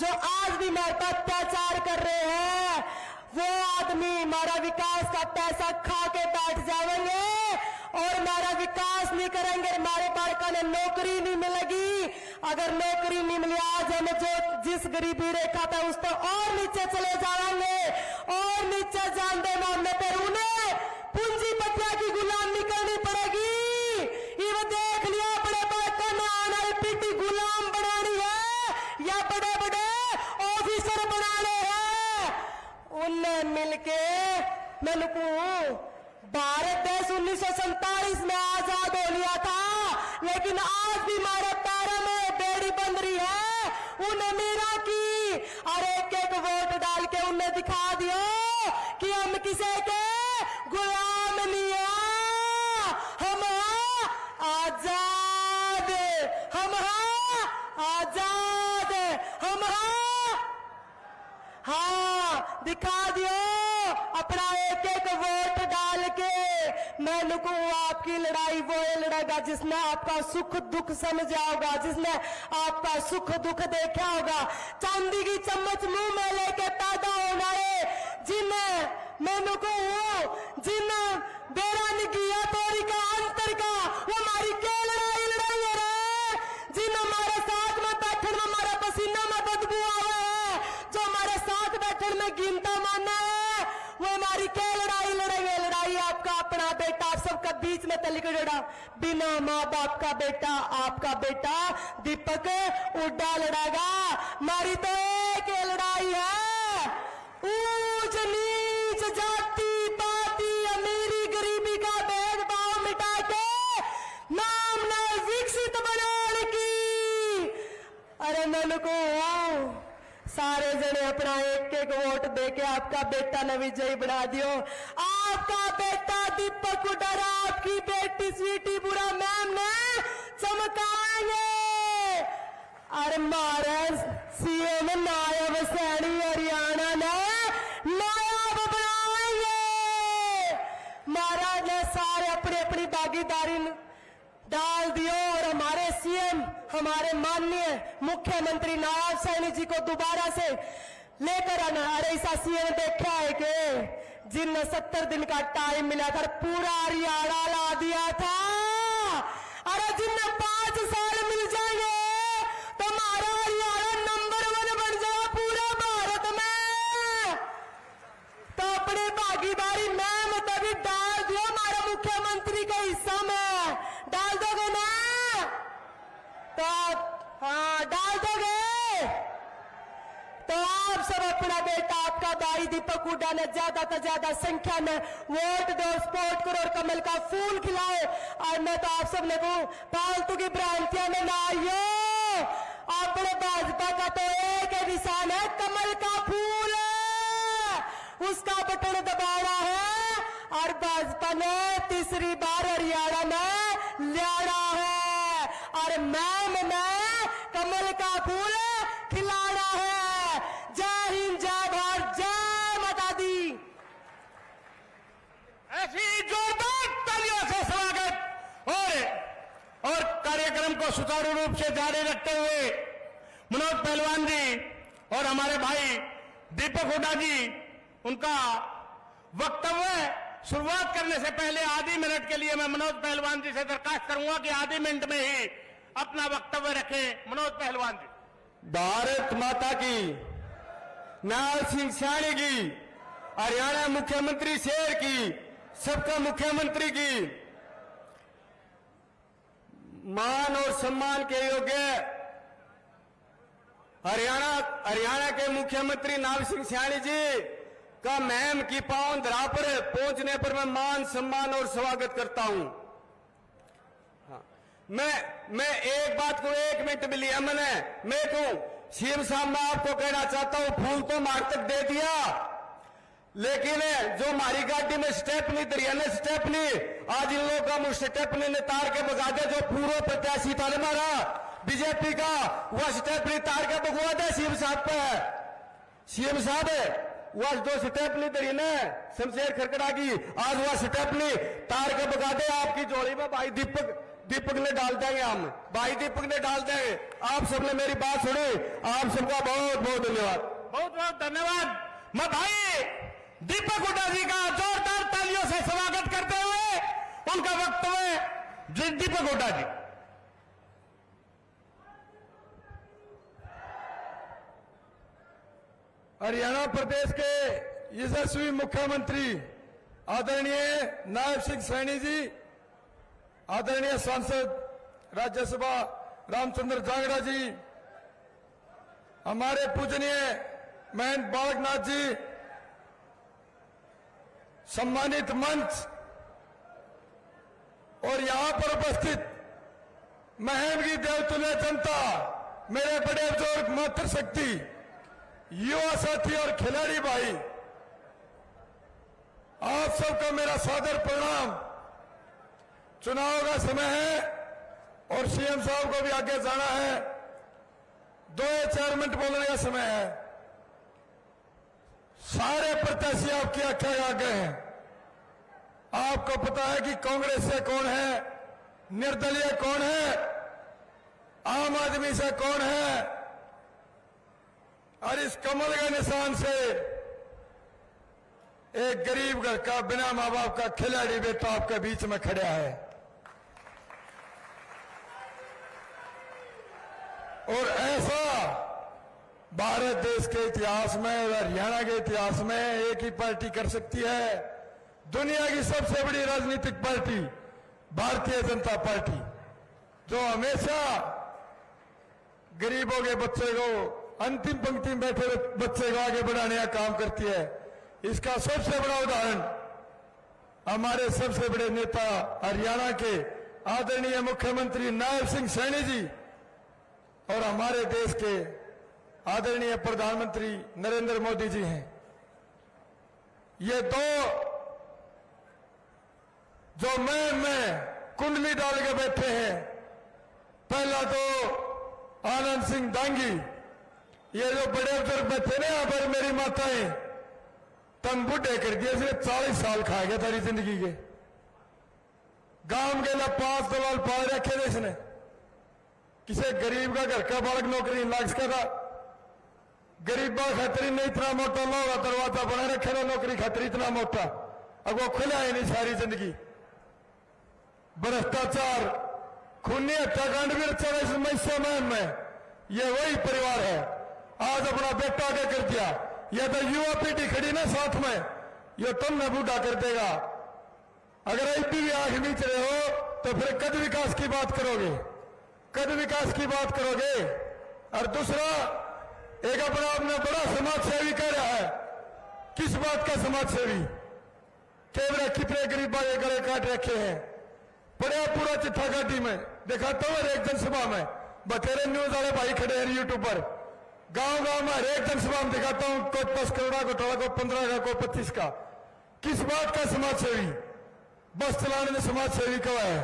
जो आज भी हमारे पर अत्याचार कर रहे हैं, वो आदमी हमारा विकास का पैसा खा के बैठ जाएंगे और हमारा विकास नहीं करेंगे। हमारे बालका ने नौकरी नहीं मिलेगी। अगर नौकरी नहीं मिली, आज हम जो जिस गरीबी रेखा था उस तो और नीचे चले जाएंगे, और नीचे जान देना हमने फिर उन्हें पूंजीपतिया की गुलामी करनी पड़ेगी। ये देख लिया बड़े बालका ने आना पीटी गुलाम बनानी है या बड़े बड़े ऑफिसर बनाने हैं। उनने मिलके मैंने को भारत देश 1947 में आजाद हो लिया था, लेकिन आज भी हमारे पैरों में बेड़ी बंध रही है उन अमीरों की। और एक-एक वोट डाल के उन्हें दिखा दियो कि हम किसी के गुलाम नहीं है, हम आजाद, हम आजाद, हम हाँ दिखा दियो अपना एक-एक वोट डाल के। मैंने को आपकी लड़ाई वो लड़ेगा जिसने आपका सुख दुख समझा होगा, जिसने आपका सुख दुख देखा होगा। चांदी की चम्मच मुंह में लेके पैदा होना है, जिन मैंने को जिन बेरान किया तोरी का अंतर का, वो हमारी क्या लड़ाई लड़ाई है। जिन हमारे साथ में बैठन में हमारे पसीना में बदबू आवे है, जो हमारे साथ बैठन में गिनता माना है, वो हमारी क्या लड़ाई लड़ेंगे। लड़ाई आपका अपना बेटा, आप सबका बीच में तलिक लड़ा, बिना माँ बाप का बेटा, आपका बेटा दीपक हुड्डा लड़ेगा। हमारी तो एक लड़ाई है, ऊंच नीच जाति पाति अमीरी गरीबी का भेदभाव मिटा के नाम ने विकसित बनाने की। अरे मन को सारे जने अपना एक-एक वोट देके आपका बेटा ने विजयी बना दियो। आपका बेटा दीपक हुड्डा, आपकी बेटी स्वीटी बुरा मैम ने चमकाएंगे। अरे महाराज सीएम नायब सैनी हरियाणा ने नायब बनाएंगे। महाराज ने सारे अपनी अपनी भागीदारी डाल दियो और हमारे सीएम, हमारे माननीय मुख्यमंत्री नायब सैनी जी को दोबारा से लेकर आना। अरे ऐसा सीएम देखा है कि जिन 70 दिन का टाइम मिला था पूरा हरियाणा ला दिया था। अरे जिन 5 साल मिल जाएंगे तो हमारा हरियाणा नंबर 1 बन जाएगा पूरे भारत में। तो अपनी भागीदारी मैम तभी डाल दियो हमारे मुख्यमंत्री के हिस्सा में, डाल दोगे ना? तो हाँ डाल दोगे तो आप सब अपना बेटा आपका भाई दीपक हुड्डा ने ज्यादा से ज्यादा संख्या में वोट दो, सपोर्ट करो और कमल का फूल खिलाओ। और मैं तो आप सबने कहूं, फालतू की भ्रांतियों में ना आइयो। अपने भाजपा का तो एक ही निशान है, कमल का फूल है, उसका बटन दबाना है। और भाजपा ने तीसरी बार हरियाणा में लड़ा है और मैम में कमल का फूल खिलाना है। जय हिंद, जय भारत, जय माता दी। ऐसी जोरदार तालियों से स्वागत और कार्यक्रम को सुचारू रूप से जारी रखते हुए मनोज पहलवान जी और हमारे भाई दीपक हुड्डा जी, उनका वक्तव्य शुरुआत करने से पहले आधी मिनट के लिए मैं मनोज पहलवान जी से दरखास्त करूंगा कि आधी मिनट में ही अपना वक्तव्य रखें। मनोज पहलवान जी। भारत माता की, नाल सिंह सैनी की, हरियाणा मुख्यमंत्री शेर की, सबका मुख्यमंत्री की, मान और सम्मान के योग्य हरियाणा के मुख्यमंत्री नाल सिंह सैनी जी का महम की पावन धरा पर पहुंचने पर मैं मान सम्मान और स्वागत करता हूं। हाँ, मैं एक बात को 1 मिनट में लिया मैं कहूं, सीएम साहब मैं आपको कहना चाहता हूं, फूल तो मार तक दे दिया, लेकिन जो हमारी गाड़ी में स्टेपनी दरियाने स्टेपनी, आज इन लोगों का मुझ स्टेपनी ने तार के बगा दे। जो पूर्व प्रत्याशी था हमारा बीजेपी का, वह स्टेपनी तार के बगवा दे सीएम साहब पे। सीएम साहब वह दो स्टेपनी दरियाने शमशेर खरकड़ा की, आज वह स्टेपनी तार के बगा दे आपकी जोड़ी में। भाई दीपक ने डाल देंगे, हम भाई दीपक ने डाल देंगे। आप सबने मेरी बात सुनी, आप सबका बहुत बहुत धन्यवाद। बहुत बहुत धन्यवाद। मैं भाई दीपक हुड्डा जी का जोरदार तालियों से स्वागत करते हुए उनका वक्तव्य दीपक हुड्डा जी। हरियाणा प्रदेश के यशस्वी मुख्यमंत्री आदरणीय नायब सिंह सैनी जी, आदरणीय सांसद राज्यसभा रामचंद्र जांगड़ा जी, हमारे पूजनीय महंत बालकनाथ जी, सम्मानित मंच और यहां पर उपस्थित महम की देवतुल्य जनता, मेरे बड़े बुजुर्ग मातृशक्ति, युवा साथी और खिलाड़ी भाई, आप सबका मेरा सादर प्रणाम। चुनाव का समय है और सीएम साहब को भी आगे जाना है, 2-4 मिनट बोलने का समय है। सारे प्रत्याशी आपकी आंखें आगे हैं। आपको पता है कि कांग्रेस से कौन है, निर्दलीय कौन है, आम आदमी से कौन है, और इस कमल के निशान से एक गरीब घर का बिना मां बाप का खिलाड़ी बेटा आपके बीच में खड़ा है। और ऐसा भारत देश के इतिहास में और हरियाणा के इतिहास में एक ही पार्टी कर सकती है। दुनिया की सबसे बड़ी राजनीतिक पार्टी भारतीय जनता पार्टी, जो हमेशा गरीबों के बच्चे को, अंतिम पंक्ति में बैठे बच्चे को आगे बढ़ाने का काम करती है। इसका सबसे बड़ा उदाहरण हमारे सबसे बड़े नेता हरियाणा के आदरणीय मुख्यमंत्री नायब सिंह सैनी जी और हमारे देश के आदरणीय प्रधानमंत्री नरेंद्र मोदी जी हैं। ये दो जो में कुंडली डाल के बैठे हैं, पहला तो आनंद सिंह दांगी, ये जो बड़े बुजुर्ग बैठे ना यहाँ पर, मेरी माताएं, तम बूढ़े कर दिए, इसने 40 साल खा गया तारी जिंदगी के। गांव के लिए 5 दलाल पाल रखे थे इसने, किसी गरीब का घर का बालक नौकरी लाग सका था। गरीबा खातिर नहीं इतना मोटा लोग दरवाजा बना रखे था, नौकरी खातिर इतना मोटा, अब वो खुला ही नहीं सारी जिंदगी। भ्रष्टाचार, खूनी हत्याकांड भी रचा इस समय में, ये वही परिवार है। आज अपना बेटा आगे कर दिया, यह तो युवा पीढ़ी खड़ी ना साथ में, ये तुमने बूढ़ा कर देगा। अगर ऐसी भी आंख नीच रहे हो तो फिर कद विकास की बात करोगे, कद विकास की बात करोगे। और दूसरा, एक अपना बड़ा समाज सेवी कह रहा है। किस बात का समाज सेवी? केवल कितने गरीबों के गले काट रखे हैं। पड़ा पूरा चिट्ठा घाटी में दिखाता हूं। हर एक जनसभा में बतेरे न्यूज वाले भाई खड़े हैं यूट्यूब पर। गांव गांव में हर एक जनसभा में दिखाता हूं, कोई 10 करोड़ का घोटाला, कोई 15 का, कोई 25 का। किस बात का समाज सेवी? बस चलाने में समाज सेवी कब है?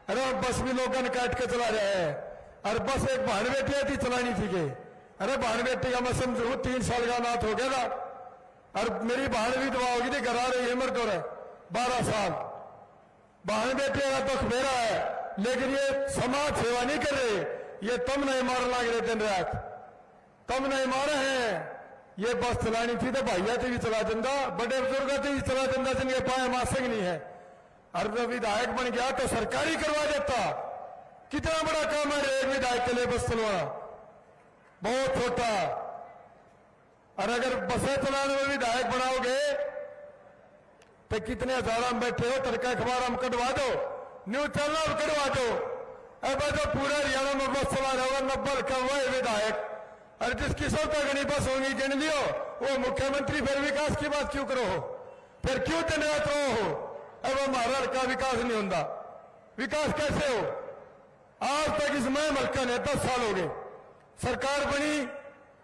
अरे बस भी लोगों ने काट के चला रहा है। और बस एक बहन बेटी थी चलानी थी के। अरे बहन बेटी का मैं समझू 3 साल का नाथ हो गया था। और मेरी बहन भी दवा होगी थी, घर आ रही है मर तो 12 साल। बहन बेटी का दुख मेरा है, लेकिन ये समाज सेवा नहीं कर रहे। ये तुम नहीं मारने लग रहे दिन रात, तुम नहीं मारे हैं। ये बस चलानी थी तो भैया थी भी चला देंदा, बड़े बुजुर्ग थे भी चला देंदा, जिनके पाए मासंग नहीं है। और जब विधायक बन गया तो सरकारी करवा देता। कितना बड़ा काम है एक विधायक के लिए बस चलवाना, बहुत छोटा। और अगर बसें चलाने में विधायक बनाओगे तो कितने हजारों में बैठे हो, तड़का अखबार हम कटवा दो, न्यूज चैनल कटवा दो। अब जो पूरा हरियाणा में बस चला रहा होगा 90 का हुआ है विधायक। और जिसकी 100 तक नहीं बस होंगी गिन लियो, वो मुख्यमंत्री। फिर विकास की बात क्यों करो? फिर क्यों दिन रात रहो? अब हमारा का विकास नहीं होता। विकास कैसे हो? आज तक इस मैं मलका ने 10 साल हो गए, सरकार बनी,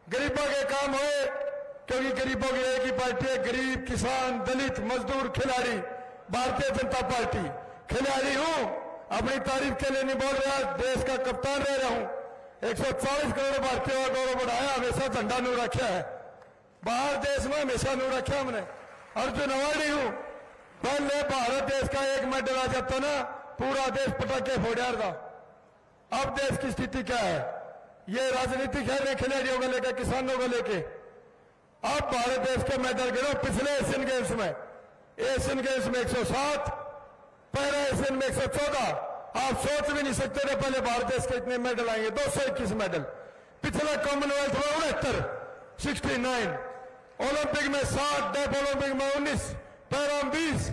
गरीबों के काम हुए, क्योंकि गरीबों की एक ही पार्टी है, गरीब, किसान, दलित, मजदूर, खिलाड़ी। भारतीय जनता पार्टी खिलाड़ी हूं, अपनी तारीफ के लिए नहीं बोल रहा, देश का कप्तान रह रहा हूं। 140 करोड़ भारतीयों का गौरव बढ़ाया, हमेशा झंडा नू रखा है बाहर देश में, हमेशा नू रखा हमने। अर्जुन अवार्डी हूं। पहले भारत देश का एक मेडल आ जाता ना, पूरा देश पटाखे फोड़ था। अब देश की स्थिति क्या है? ये राजनीति खेल रहे खिलाड़ियों को लेकर, किसानों को लेके। अब भारत देश के मेडल गिनो पिछले एशियन गेम्स में। एशियन गेम्स में 107, पैरा एशियन में 114। आप सोच भी नहीं सकते थे पहले भारत देश के इतने मेडल आएंगे। 221 मेडल। पिछला कॉमनवेल्थ में 69, 69, ओलंपिक में 60, डेफ ओलंपिक में 19, पैरा में 20।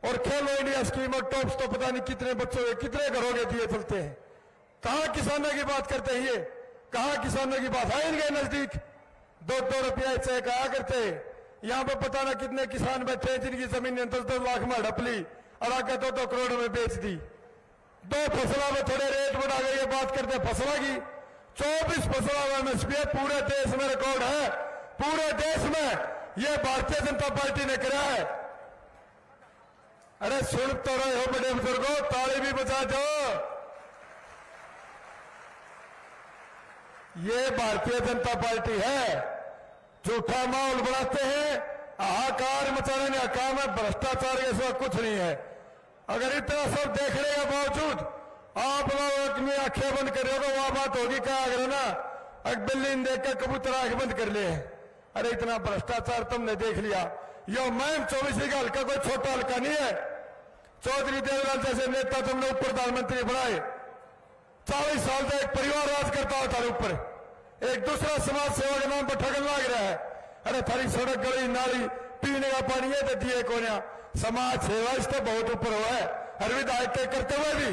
और खेलो इंडिया स्कीम और टॉप्स तो पता नहीं कितने बच्चों के कितने घरों के दिए चलते हैं। कहां किसानों की बात करते हैं? ये कहां किसानों की बात है? इनके नजदीक 2-2 रुपया चेक आया करते। यहां पर पता ना कितने किसान बैठे हैं जिनकी जमीन 10-10 लाख में हड़प ली और आगे 2-2 करोड़ में बेच दी। 2 फसलों में थोड़े रेट बढ़ा गए। ये बात करते फसलों की, 24 फसलों में एमएसपी है। पूरे देश में रिकॉर्ड है, पूरे देश में। ये भारतीय जनता पार्टी ने कराया है। अरे सुन तो रहे हो बड़े बुजुर्गों, ताली भी बजा दो। ये भारतीय जनता पार्टी है। झूठा माहौल बनाते हैं, हाहाकार मचाने का काम है। भ्रष्टाचार के सिवा कुछ नहीं है। अगर इतना सब देखने के बावजूद आप लोग अपनी आंखें बंद कर रहे हो तो वह बात होगी क्या? अगर ना एक बिल्ली ने देखकर कबूतर आंख बंद कर लिए। अरे इतना भ्रष्टाचार तुमने देख लिया। यो मैम 24 का हल्का कोई छोटा हल्का नहीं है। चौधरी देवलाल जैसे नेता तुमने उप प्रधानमंत्री बनाए। 40 साल से एक परिवार राज करता होता है ऊपर, एक दूसरा समाज सेवा के नाम पर ठगन लग रहा है। अरे थारी सड़क, गली, नाली, पीने का पानी है तो दिए को ना। समाज सेवा इससे बहुत ऊपर हुआ है। हर विधायक के करते हुए भी,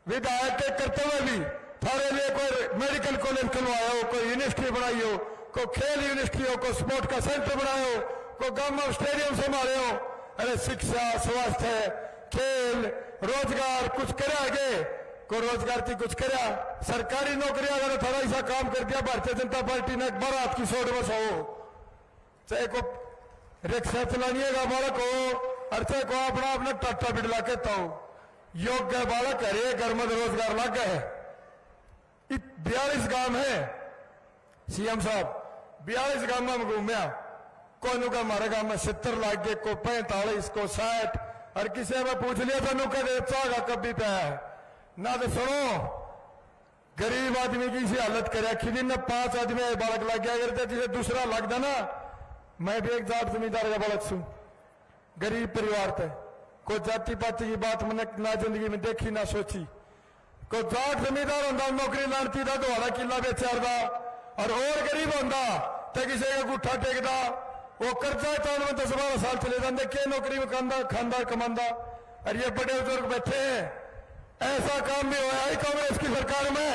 विधायक के करते हुए भी थारे लिए कोई मेडिकल कॉलेज खुलवाया हो, कोई यूनिवर्सिटी बनाई हो, कोई खेल यूनिवर्सिटी हो, कोई स्पोर्ट का सेंटर बनाया हो, कोई गांव में स्टेडियम संभाले हो। अरे शिक्षा, स्वास्थ्य, खेल, रोजगार कुछ करे आगे? को रोजगार की कुछ करा? सरकारी नौकरी अगर थोड़ा ऐसा काम कर दिया भारतीय जनता पार्टी ने, बारात की सोच बस हो, चाहे को रिक्शा चलानी का बालक हो और चाहे को अपना टाटा बिडला कहता हो, योग्य बालक हरे घर में रोजगार लग गए। 42 गांव है सीएम साहब, 42 गांव में घूमया। कोई का हमारे गांव में 70 लाख के, को 45, को 60। और किसी में पूछ लिया था नुका चागा कभी पे है ना। तो सुनो, गरीब आदमी की इसी हालत करे। दिन में 5 आदमी बालक लग गया करते, जिसे दूसरा लगता ना। मैं भी एक जाट जमींदार का बालक छू, गरीब परिवार थे। कोई जाति पाति की बात मैंने ना जिंदगी में देखी ना सोची। कोई जाट जमींदार होता नौकरी लानती था, दोहरा किला बेचारदा। और गरीब होता तो किसी का गुठा टेकदा, वो कर्जा तो में 10-12 साल चले जाते, के नौकरी में खानदार कमांदा। और ये बड़े बुजुर्ग बैठे हैं। ऐसा काम भी हुआ है कांग्रेस की सरकार में।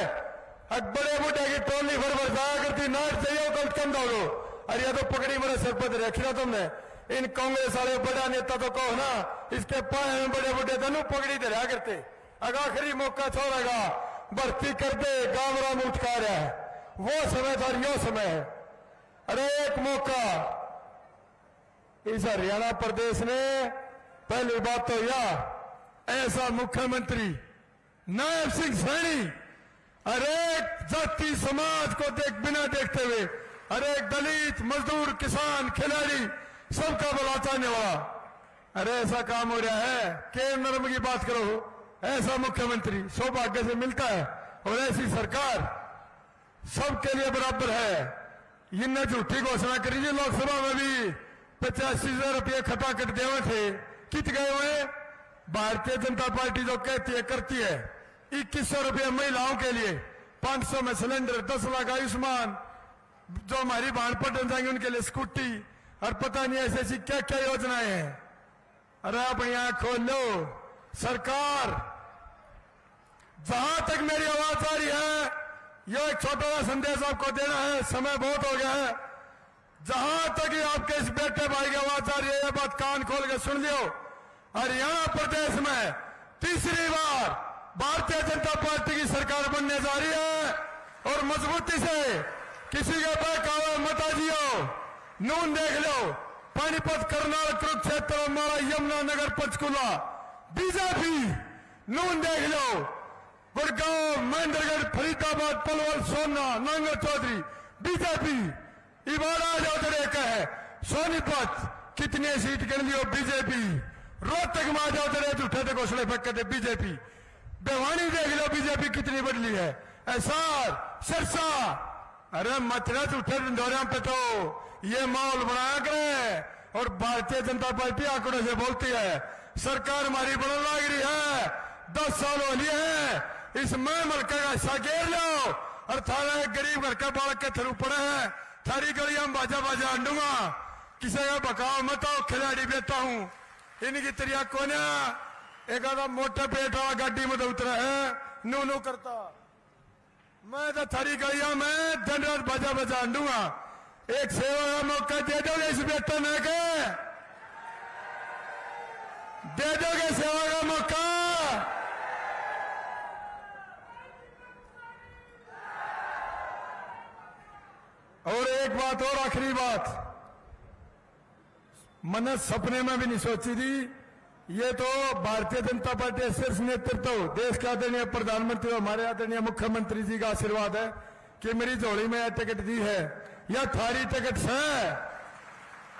अब बड़े बूढ़े की टोली भर भर जाया करती नाट चाहिए कम कम दौड़ो। अरे ये तो पकड़ी मेरे सर पर रखी तुमने। इन कांग्रेस वाले बड़ा नेता तो कहो ना, इसके पाए में बड़े बूढ़े दोनों पकड़ी धरा करते। अगर आखिरी मौका छोड़ेगा भर्ती कर दे, गांव राम उठका रहा है वो समय था, यो समय है। अरे एक मौका इस हरियाणा प्रदेश ने, पहली बात तो यह ऐसा मुख्यमंत्री नायब सिंह सैनी, अरे जाति समाज को बिना देखते हुए, अरे दलित मजदूर किसान खिलाड़ी सबका भला चाहने वाला, अरे ऐसा काम हो रहा है। केंद्र की बात करो, ऐसा मुख्यमंत्री सौभाग्य से मिलता है। और ऐसी सरकार सबके लिए बराबर है। इनने झूठी घोषणा करी थी लोकसभा में भी 85,000 रुपये खटा कर देवे थे, कित गए हुए। भारतीय जनता पार्टी जो कहती है करती है। 2100 रुपये महिलाओं के लिए, 500 में सिलेंडर, 10 लाख आयुष्मान, जो हमारी भाण पटन जाएंगे उनके लिए स्कूटी, और पता नहीं ऐसी ऐसी क्या क्या योजनाएं हैं। अरे आप यहाँ खोल लो। सरकार, जहां तक मेरी आवाज आ रही है, यह एक छोटा सा संदेश आपको देना है, समय बहुत हो गया है। जहां तक ये आपके इस बेटे भाई की आवाज आ रही है, यह बात कान खोल के सुन लियो। हरियाणा प्रदेश में तीसरी बार भारतीय जनता पार्टी की सरकार बनने जा रही है। और मजबूती से किसी के बहकावे मताजियो, नून देख लो, पानीपत, करनाल, कुरुक्षेत्र, माला, यमुना नगर, पंचकुला बीजेपी, नून देख लो, गुड़गांव, महेंद्रगढ़, फरीदाबाद, पलवल, सोमना, नांगल चौधरी बीजेपी, इबाड़ा जाओ तेरे का है, सोनीपत कितने सीट गिन लियो बीजेपी, रोहतक में आ जाओ तेरे झूठे थे घोषणे फेंकते बीजेपी, बेवानी देख लो बीजेपी कितनी बदली है, एसार, सिरसा, अरे मथुरा झूठे दौरे पे तो ये माहौल बनाया करे। और भारतीय जनता पार्टी आंकड़ों से बोलती है सरकार हमारी बनने लग रही है, 10 साल हो लिए हैं, इसमें मलका का हिस्सा घेर लो। और थारा एक गरीब घर का बालक के थरू पड़े हैं, थारी गलियां में बाजा बाजा अंडूंगा, किसी का बकाव मत आओ, खिलाड़ी बेटा हूं। इनकी तरिया कोना एक आधा मोटे पेट वाला गाड़ी में उतरा है, नू नू करता। मैं तो थारी गलियां में दिन रात बाजा बाजा अंडूंगा। एक सेवा का मौका दे दोगे इस बेटे ने के, दे दोगे सेवा का मौका। और एक बात और, आखिरी बात, मैंने सपने में भी नहीं सोची थी। ये तो भारतीय जनता पार्टी शीर्ष नेतृत्व, देश के आदरणीय प्रधानमंत्री, हमारे आदरणीय मुख्यमंत्री जी का आशीर्वाद है कि मेरी झोली में यह टिकट दी है। या थारी टिकट से,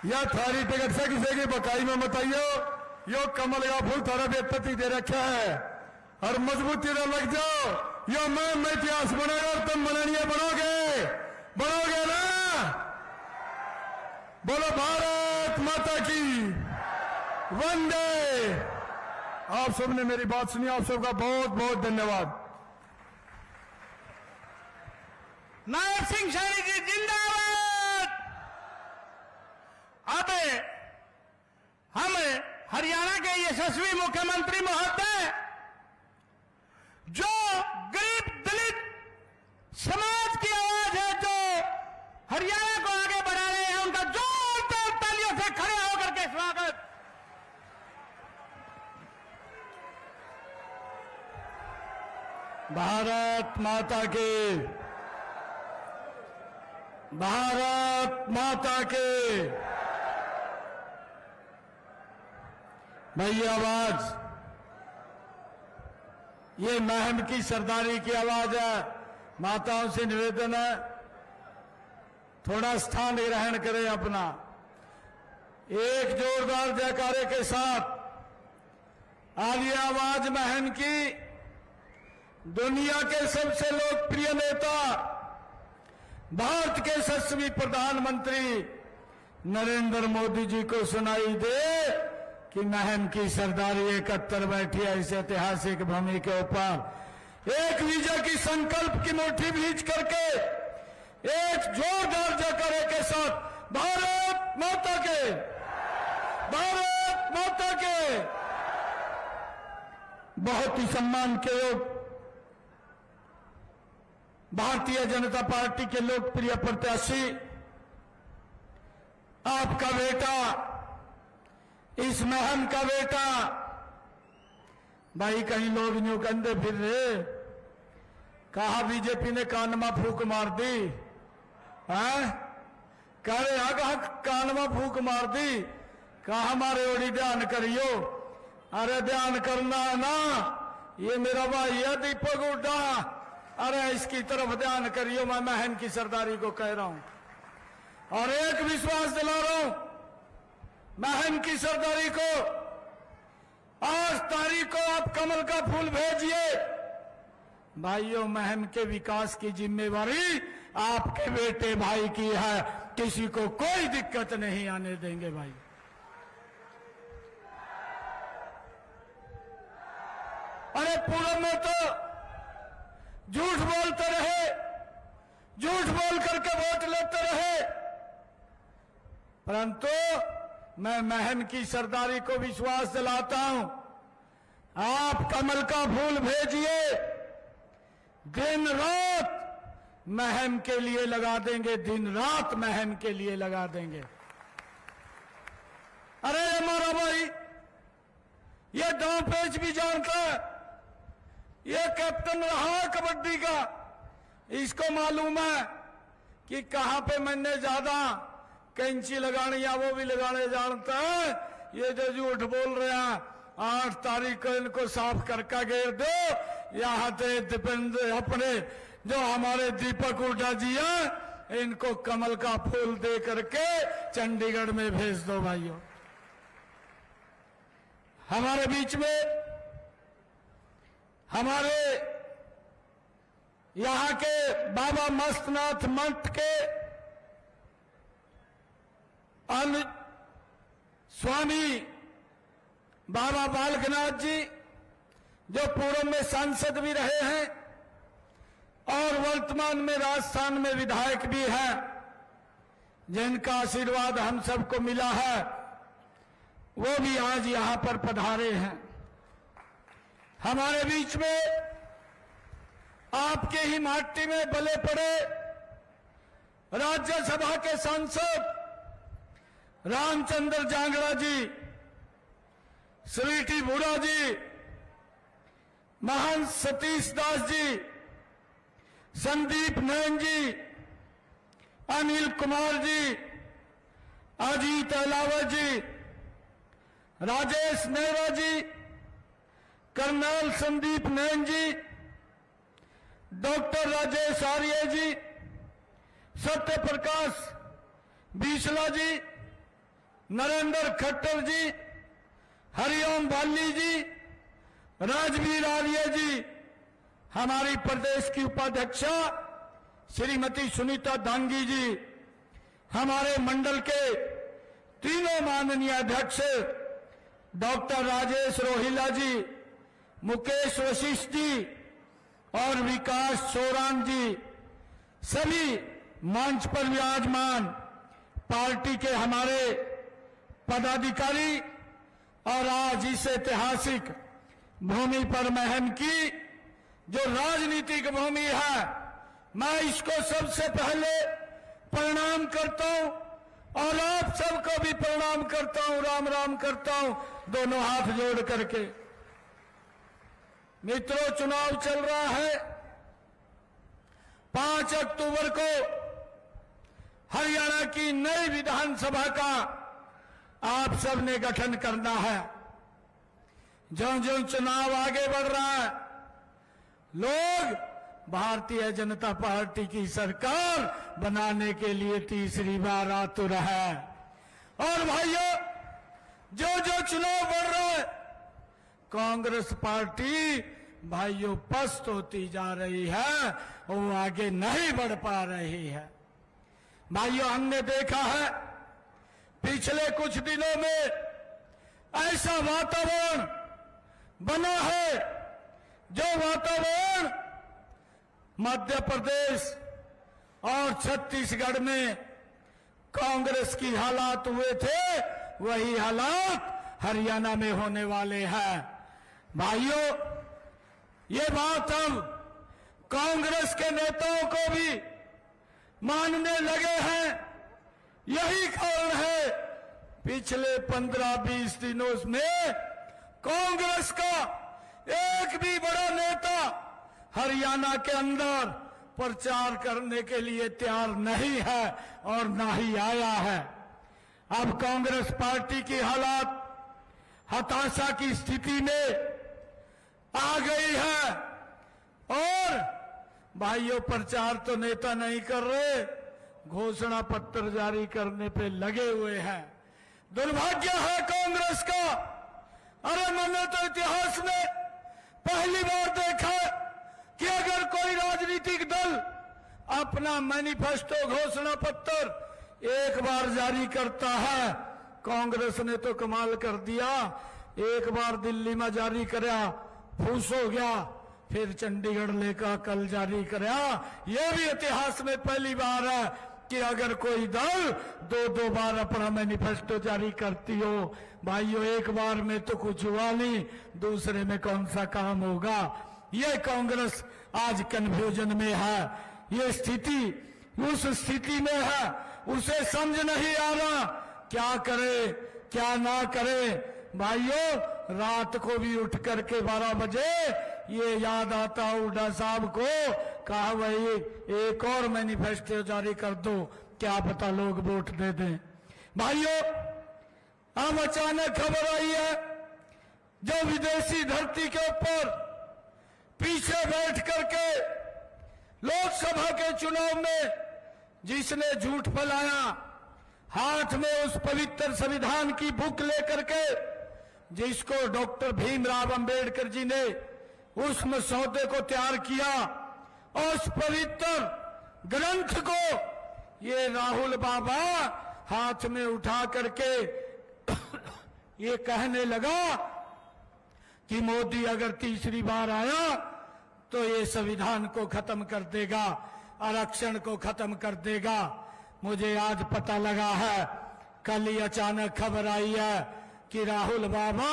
या थारी टिकट से किसी की बकाई में मत आइयो। यो कमल का फूल थारा बेपत्ती दे रखा है, और मजबूती से लग जाओ। यो मैं इतिहास बनाएगा और तुम मननीय बनोगे, बनोगे ना। बोलो भारत माता की वंदे। आप सबने मेरी बात सुनी, आप सबका बहुत बहुत धन्यवाद। नायब सिंह सैनी जी जिंदाबाद। अब हम हरियाणा के यशस्वी मुख्यमंत्री महोदय, जो गरीब दलित समाज की आवाज है, जो हरियाणा को आगे बढ़ा रहे हैं, उनका जोरदार तालियों से खड़े होकर के स्वागत। भारत माता की, भारत माता की। भाई आवाज, ये महम की सरदारी की आवाज है। माताओं से निवेदन है, थोड़ा स्थान ग्रहण करें अपना। एक जोरदार जयकारे के साथ आलिए आवाज महम की, दुनिया के सबसे लोकप्रिय नेता, भारत के यशस्वी प्रधानमंत्री नरेंद्र मोदी जी को सुनाई दे कि महम की सरदारी 71 बैठी है इस ऐतिहासिक भूमि के ऊपर। एक विजय की संकल्प की मुट्ठी भींच करके एक जोरदार जयकारे के साथ भारत माता के, भारत माता के। बहुत ही सम्मान के योग भारतीय जनता पार्टी के लोकप्रिय प्रत्याशी आपका बेटा, इस महम का बेटा, भाई कहीं लोग न्यू कंधे फिर रहे, कहा बीजेपी ने कानमा फूक मार दी है, कह रहे कहा कानमा फूक मार दी, कहा हमारे ओरी ध्यान करियो। अरे ध्यान करना है ना, ये मेरा भाई है दीपक हुड्डा, अरे इसकी तरफ ध्यान करियो। मैं महन की सरदारी को कह रहा हूं और एक विश्वास दिला रहा हूं महन की सरदारी को, 8 तारीख को आप कमल का फूल भेजिए। भाइयों, महन के विकास की जिम्मेवारी आपके बेटे भाई की है, किसी को कोई दिक्कत नहीं आने देंगे भाई। अरे पूरब में तो झूठ बोलते रहे, झूठ बोल करके वोट लेते रहे, परंतु मैं महन की सरदारी को विश्वास दिलाता हूं, आप कमल का फूल भेजिए, दिन रात महन के लिए लगा देंगे, दिन रात महन के लिए लगा देंगे। अरे हमारा भाई ये दांव पेच भी जानता है, ये कैप्टन रहा कबड्डी का, इसको मालूम है कि कहां पे मैंने ज्यादा कैंची लगानी है, वो भी लगाने जानता है। ये जो झूठ बोल रहे हैं, 8 तारीख को इनको साफ करके घेर दो, यहाँ से दीपेंद्र अपने जो हमारे दीपक हुड्डा जी हैं, इनको कमल का फूल दे करके चंडीगढ़ में भेज दो भाइयों। हमारे बीच में हमारे यहां के बाबा मस्तनाथ मठ के स्वामी बाबा बालकनाथ जी, जो पूर्व में सांसद भी रहे हैं और वर्तमान में राजस्थान में विधायक भी हैं, जिनका आशीर्वाद हम सबको मिला है, वो भी आज यहां पर पधारे हैं। हमारे बीच में आपके ही माटी में बले पड़े राज्यसभा के सांसद रामचंद्र जांगड़ा जी, स्वीटी बूढ़ा जी, महंत सतीश दास जी, संदीप नयन जी, अनिल कुमार जी, अजीत अलावत जी, राजेश नेहरा जी, कर्नल संदीप नयन जी, डॉक्टर राजेश आर्य जी, सत्य प्रकाश बीसला जी, नरेंद्र खट्टर जी, हरिओम बाली जी, राजवीर आर्य जी, हमारी प्रदेश की उपाध्यक्षा श्रीमती सुनीता दांगी जी, हमारे मंडल के तीनों माननीय अध्यक्ष डॉक्टर राजेश रोहिला जी, मुकेश वशिष्ठ जी और विकास सोरान जी, सभी मंच पर विराजमान पार्टी के हमारे पदाधिकारी और आज इस ऐतिहासिक भूमि पर महन की जो राजनीतिक भूमि है, मैं इसको सबसे पहले प्रणाम करता हूं और आप सबको भी प्रणाम करता हूं, राम राम करता हूं, दोनों हाथ जोड़ करके। मित्रों, चुनाव चल रहा है। 5 अक्टूबर को हरियाणा की नई विधानसभा का आप सब ने गठन करना है। जो चुनाव आगे बढ़ रहा है, लोग भारतीय जनता पार्टी की सरकार बनाने के लिए तीसरी बार आतुर है। और भाइयों, जो चुनाव बढ़ रहा है, कांग्रेस पार्टी भाइयों पस्त होती जा रही है, वो आगे नहीं बढ़ पा रही है। भाइयों, हमने देखा है पिछले कुछ दिनों में ऐसा वातावरण बना है, जो वातावरण मध्य प्रदेश और छत्तीसगढ़ में कांग्रेस की हालात हुए थे, वही हालात हरियाणा में होने वाले हैं। भाइयों, ये बात हम कांग्रेस के नेताओं को भी मानने लगे हैं। यही कारण है पिछले 15-20 दिनों में कांग्रेस का एक भी बड़ा नेता हरियाणा के अंदर प्रचार करने के लिए तैयार नहीं है और ना ही आया है। अब कांग्रेस पार्टी की हालात हताशा की स्थिति में आ गई है और भाइयों प्रचार तो नेता नहीं कर रहे, घोषणा पत्र जारी करने पे लगे हुए हैं। दुर्भाग्य है कांग्रेस का। अरे मैंने तो इतिहास में पहली बार देखा कि अगर कोई राजनीतिक दल अपना मैनिफेस्टो घोषणा पत्र एक बार जारी करता है, कांग्रेस ने तो कमाल कर दिया। एक बार दिल्ली में जारी कराया, फूस हो गया, फिर चंडीगढ़ लेकर कल जारी कराया। यह भी इतिहास में पहली बार है कि अगर कोई दल दो बार अपना मैनिफेस्टो जारी करती हो। भाइयों एक बार में तो कुछ हुआ नहीं, दूसरे में कौन सा काम होगा। ये कांग्रेस आज कन्फ्यूजन में है, ये स्थिति उस स्थिति में है, उसे समझ नहीं आ रहा क्या करे क्या ना करे। भाइयों रात को भी उठ करके 12 बजे ये याद आता हुड्डा साहब को, कहा भाई एक और मैनिफेस्टो जारी कर दो, क्या पता लोग वोट दे दें। भाइयों अब अचानक खबर आई है जो विदेशी धरती के ऊपर पीछे बैठ करके लोकसभा के चुनाव में जिसने झूठ फैलाया, हाथ में उस पवित्र संविधान की बुक लेकर के जिसको डॉक्टर भीमराव अंबेडकर जी ने उस मसौदे को तैयार किया, और उस पवित्र ग्रंथ को ये राहुल बाबा हाथ में उठा करके ये कहने लगा कि मोदी अगर तीसरी बार आया तो ये संविधान को खत्म कर देगा, आरक्षण को खत्म कर देगा। मुझे आज पता लगा है, कल ही अचानक खबर आई है कि राहुल बाबा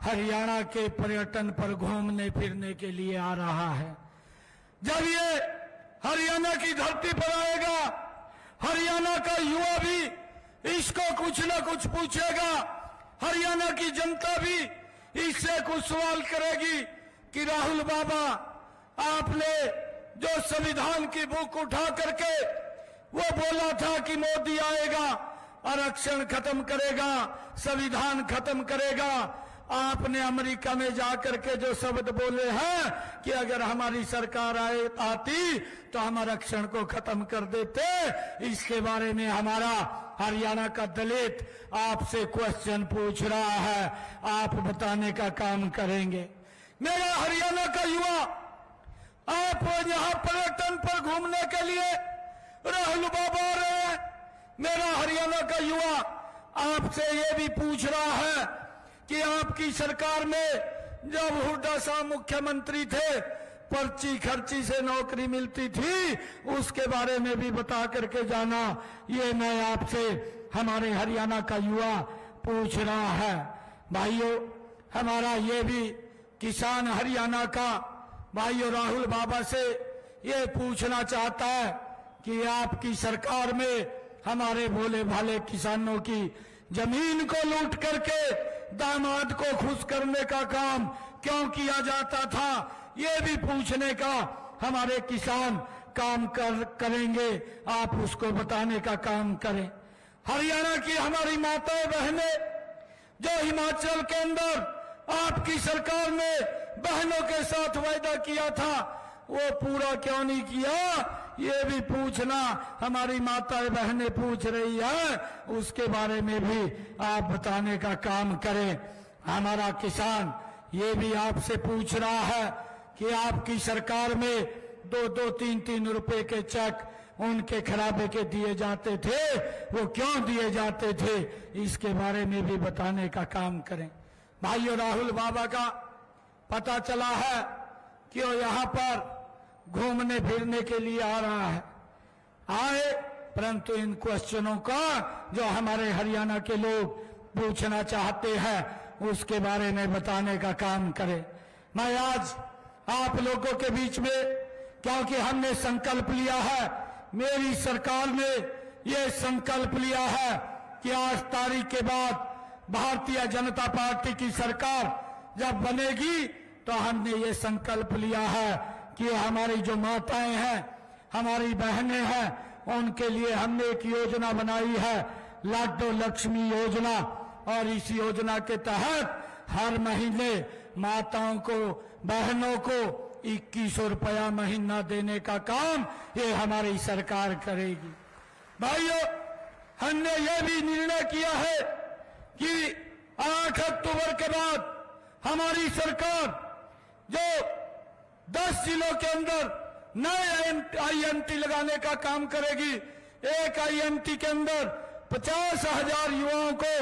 हरियाणा के पर्यटन पर घूमने फिरने के लिए आ रहा है। जब ये हरियाणा की धरती पर आएगा, हरियाणा का युवा भी इसको कुछ न कुछ पूछेगा, हरियाणा की जनता भी इससे कुछ सवाल करेगी कि राहुल बाबा आपने जो संविधान की बुक उठा करके वो बोला था कि मोदी आएगा, आरक्षण खत्म करेगा, संविधान खत्म करेगा, आपने अमेरिका में जाकर के जो शब्द बोले हैं कि अगर हमारी सरकार आती तो हम आरक्षण को खत्म कर देते, इसके बारे में हमारा हरियाणा का दलित आपसे क्वेश्चन पूछ रहा है, आप बताने का काम करेंगे। मेरा हरियाणा का युवा, आप यहाँ पर्यटन पर घूमने के लिए राहुल बाबा आ रहे हैं। मेरा हरियाणा का युवा आपसे ये भी पूछ रहा है कि आपकी सरकार में जब हुड्डा साहब मुख्यमंत्री थे, पर्ची खर्ची से नौकरी मिलती थी, उसके बारे में भी बता करके जाना। ये मैं आपसे हमारे हरियाणा का युवा पूछ रहा है। भाइयों हमारा ये भी किसान हरियाणा का भाइयों राहुल बाबा से ये पूछना चाहता है कि आपकी सरकार में हमारे भोले भाले किसानों की जमीन को लूट करके दामाद को खुश करने का काम क्यों किया जाता था, ये भी पूछने का हमारे किसान काम करेंगे, आप उसको बताने का काम करें। हरियाणा की हमारी माताएं बहनें जो हिमाचल के अंदर आपकी सरकार ने बहनों के साथ वायदा किया था, वो पूरा क्यों नहीं किया, ये भी पूछना हमारी माताएं बहनें पूछ रही है, उसके बारे में भी आप बताने का काम करें। हमारा किसान ये भी आपसे पूछ रहा है कि आपकी सरकार में 2-2, 3-3 रुपए के चेक उनके खराबे के दिए जाते थे, वो क्यों दिए जाते थे, इसके बारे में भी बताने का काम करें। भाइयों राहुल बाबा का पता चला है कि वो यहाँ पर घूमने फिरने के लिए आ रहा है, आए, परंतु इन क्वेश्चनों का जो हमारे हरियाणा के लोग पूछना चाहते हैं उसके बारे में बताने का काम करें। मैं आज आप लोगों के बीच में क्योंकि हमने संकल्प लिया है, मेरी सरकार ने ये संकल्प लिया है कि 8 तारीख के बाद भारतीय जनता पार्टी की सरकार जब बनेगी तो हमने ये संकल्प लिया है कि हमारी जो माताएं हैं, हमारी बहनें हैं, उनके लिए हमने एक योजना बनाई है, लाडो लक्ष्मी योजना। और इस योजना के तहत हर महीने माताओं को, बहनों को 2100 रुपया महीना देने का काम ये हमारी सरकार करेगी। भाइयों, हमने ये भी निर्णय किया है कि 8 अक्टूबर के बाद हमारी सरकार जो 10 जिलों के अंदर नए IMT लगाने का काम करेगी, एक IMT के अंदर 50,000 युवाओं को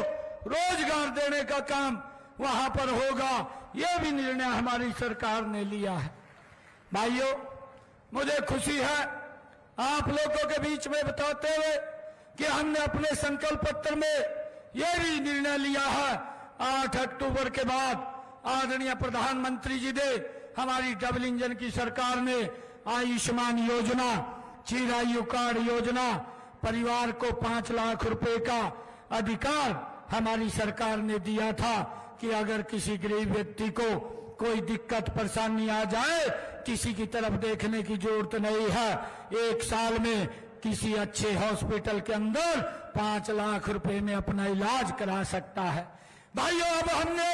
रोजगार देने का काम वहां पर होगा। यह भी निर्णय हमारी सरकार ने लिया है। भाइयों, मुझे खुशी है आप लोगों के बीच में बताते हुए कि हमने अपने संकल्प पत्र में यह भी निर्णय लिया है 8 अक्टूबर के बाद आदरणीय प्रधानमंत्री जी ने, हमारी डबल इंजन की सरकार ने आयुष्मान योजना, चिरायु कार्ड योजना, परिवार को 5 लाख रुपए का अधिकार हमारी सरकार ने दिया था कि अगर किसी गरीब व्यक्ति को कोई दिक्कत परेशानी आ जाए, किसी की तरफ देखने की जरूरत नहीं है, 1 साल में किसी अच्छे हॉस्पिटल के अंदर 5 लाख रुपए में अपना इलाज करा सकता है। भाइयों, अब हमने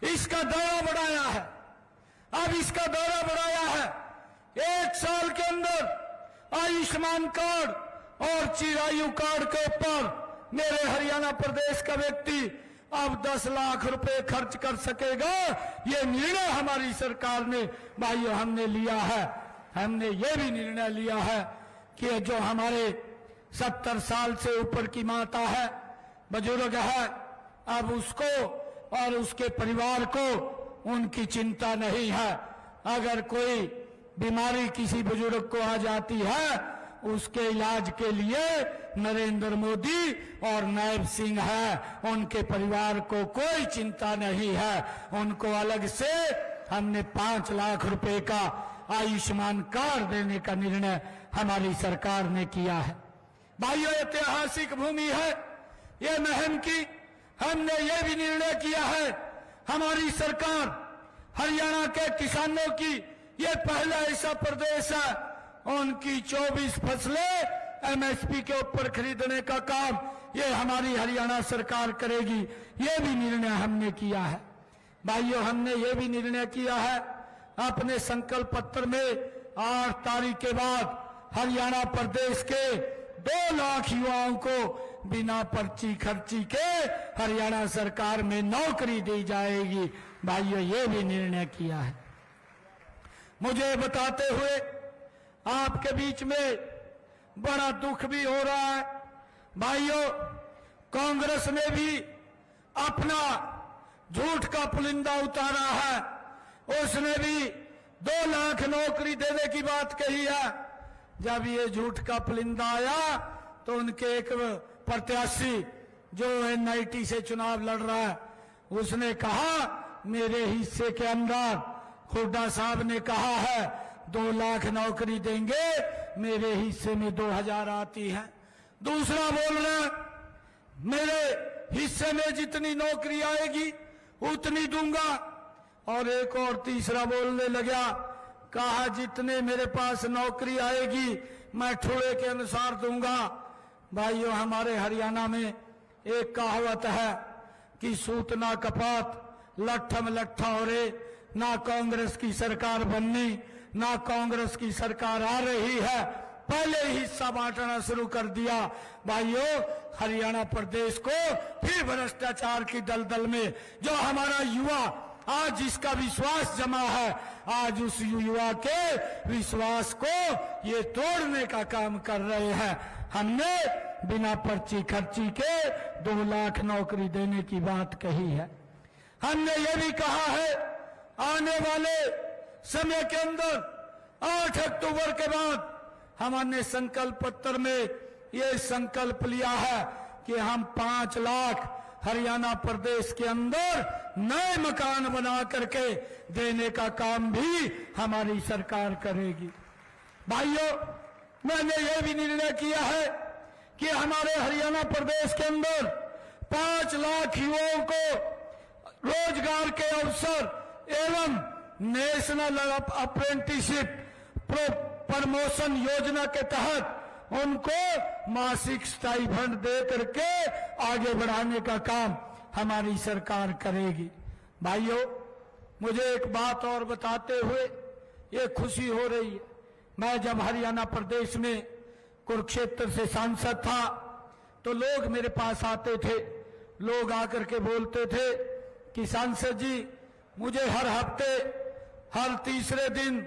इसका दायरा बढ़ाया है, अब इसका दायरा बढ़ाया है। 1 साल के अंदर आयुष्मान कार्ड और चिरायु कार्ड के ऊपर मेरे हरियाणा प्रदेश का व्यक्ति अब 10 लाख रुपए खर्च कर सकेगा। ये निर्णय हमारी सरकार ने, भाइयों, हमने लिया है। हमने ये भी निर्णय लिया है कि जो हमारे 70 साल से ऊपर की माता है, बुजुर्ग है, अब उसको और उसके परिवार को उनकी चिंता नहीं है। अगर कोई बीमारी किसी बुजुर्ग को आ जाती है, उसके इलाज के लिए नरेंद्र मोदी और नायब सिंह है, उनके परिवार को कोई चिंता नहीं है। उनको अलग से हमने 5 लाख रुपए का आयुष्मान कार्ड देने का निर्णय हमारी सरकार ने किया है। भाइयों, ऐतिहासिक भूमि है ये महम की। हमने ये भी निर्णय किया है, हमारी सरकार हरियाणा के किसानों की ये पहला ऐसा प्रदेश है, उनकी 24 फसलें MSP के ऊपर खरीदने का काम ये हमारी हरियाणा सरकार करेगी। ये भी निर्णय हमने किया है। भाइयों, हमने ये भी निर्णय किया है अपने संकल्प पत्र में 8 तारीख के बाद हरियाणा प्रदेश के 2 लाख युवाओं को बिना पर्ची खर्ची के हरियाणा सरकार में नौकरी दी जाएगी। भाइयों, ये भी निर्णय किया है। मुझे बताते हुए आपके बीच में बड़ा दुख भी हो रहा है। भाइयों, कांग्रेस ने भी अपना झूठ का पुलिंदा उतारा है। उसने भी 2 लाख नौकरी देने की बात कही है। जब ये झूठ का पुलिंदा आया तो उनके एक प्रत्याशी जो NIT से चुनाव लड़ रहा है, उसने कहा मेरे हिस्से के अंदर, हुड्डा साहब ने कहा है 2 लाख नौकरी देंगे, मेरे हिस्से में 2000 आती है। दूसरा बोल रहा है मेरे हिस्से में जितनी नौकरी आएगी उतनी दूंगा। और एक और तीसरा बोलने लगा, कहा जितने मेरे पास नौकरी आएगी मैं ठुड़े के अनुसार दूंगा। भाइयों, हमारे हरियाणा में एक कहावत है कि सूत ना कपात लट्ठम लट्ठा हो रे। ना कांग्रेस की सरकार बननी, ना कांग्रेस की सरकार आ रही है, पहले ही हिस्सा बांटना शुरू कर दिया। भाइयों, हरियाणा प्रदेश को फिर भ्रष्टाचार की दलदल में जो हमारा युवा आज जिसका विश्वास जमा है, आज उस युवा के विश्वास को ये तोड़ने का काम कर रहे हैं। हमने बिना पर्ची खर्ची के 2 लाख नौकरी देने की बात कही है। हमने ये भी कहा है आने वाले समय के अंदर 8 अक्टूबर के बाद हमने संकल्प पत्र में ये संकल्प लिया है कि हम 5 लाख हरियाणा प्रदेश के अंदर नए मकान बना करके देने का काम भी हमारी सरकार करेगी। भाइयों, मैंने ये भी निर्णय किया है कि हमारे हरियाणा प्रदेश के अंदर 5 लाख युवाओं को रोजगार के अवसर एवं नेशनल अप्रेंटिसशिप प्रमोशन योजना के तहत उनको मासिक स्टाइपेंड दे करके आगे बढ़ाने का काम हमारी सरकार करेगी। भाइयों, मुझे एक बात और बताते हुए ये खुशी हो रही है। मैं जब हरियाणा प्रदेश में कुरुक्षेत्र से सांसद था तो लोग मेरे पास आते थे, लोग आकर के बोलते थे कि सांसद जी, मुझे हर हफ्ते हर तीसरे दिन,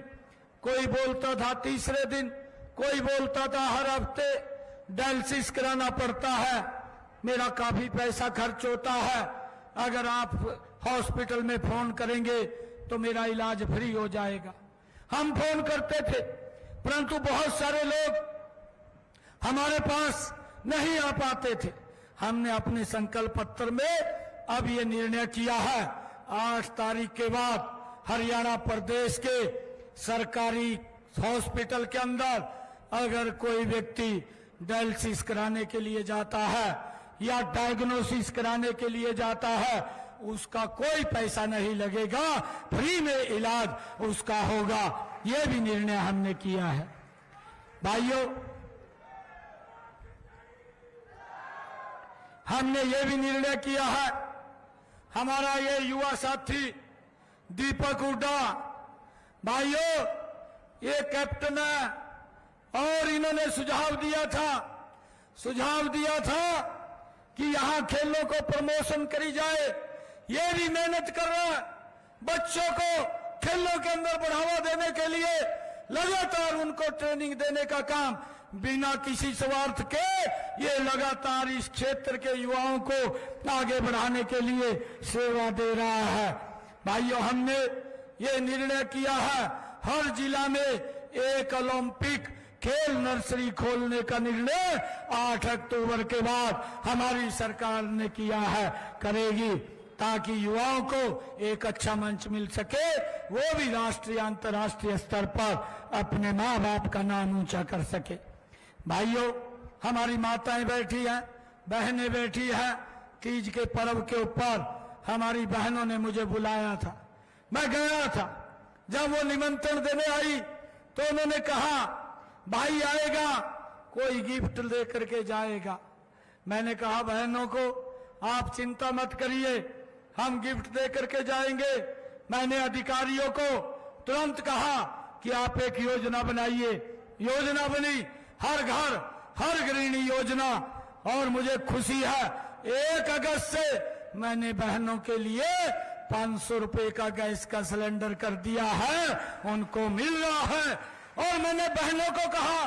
कोई बोलता था तीसरे दिन, कोई बोलता था हर हफ्ते डायलिसिस कराना पड़ता है, मेरा काफी पैसा खर्च होता है, अगर आप हॉस्पिटल में फोन करेंगे तो मेरा इलाज फ्री हो जाएगा। हम फोन करते थे, परंतु बहुत सारे लोग हमारे पास नहीं आ पाते थे। हमने अपने संकल्प पत्र में अब ये निर्णय किया है, 8 तारीख के बाद हरियाणा प्रदेश के सरकारी हॉस्पिटल के अंदर अगर कोई व्यक्ति डायलिसिस कराने के लिए जाता है या डायग्नोसिस कराने के लिए जाता है, उसका कोई पैसा नहीं लगेगा, फ्री में इलाज उसका होगा। ये भी निर्णय हमने किया है। भाइयों, हमने ये भी निर्णय किया है, हमारा ये युवा साथी दीपक हुड्डा, भाइयों ये कैप्टन है और इन्होंने सुझाव दिया था कि यहां खेलों को प्रमोशन करी जाए। ये भी मेहनत कर रहा है, बच्चों को खेलों के अंदर बढ़ावा देने के लिए लगातार उनको ट्रेनिंग देने का काम बिना किसी स्वार्थ के ये लगातार इस क्षेत्र के युवाओं को आगे बढ़ाने के लिए सेवा दे रहा है। भाइयों, हमने ये निर्णय किया है, हर जिला में एक ओलंपिक खेल नर्सरी खोलने का निर्णय 8 अक्टूबर के बाद हमारी सरकार ने किया है, करेगी, ताकि युवाओं को एक अच्छा मंच मिल सके, वो भी राष्ट्रीय अंतर्राष्ट्रीय स्तर पर अपने माँ बाप का नाम ऊंचा कर सके। भाइयों, हमारी माताएं बैठी हैं, बहनें बैठी हैं, तीज के पर्व के ऊपर हमारी बहनों ने मुझे बुलाया था, मैं गया था। जब वो निमंत्रण देने आई तो उन्होंने कहा भाई आएगा, कोई गिफ्ट लेकर के जाएगा। मैंने कहा बहनों को आप चिंता मत करिए, हम गिफ्ट दे करके जाएंगे। मैंने अधिकारियों को तुरंत कहा कि आप एक योजना बनाइए। योजना बनी, हर घर हर गृहिणी योजना, और मुझे खुशी है 1 अगस्त से मैंने बहनों के लिए 500 रुपए का गैस का सिलेंडर कर दिया है, उनको मिल रहा है। और मैंने बहनों को कहा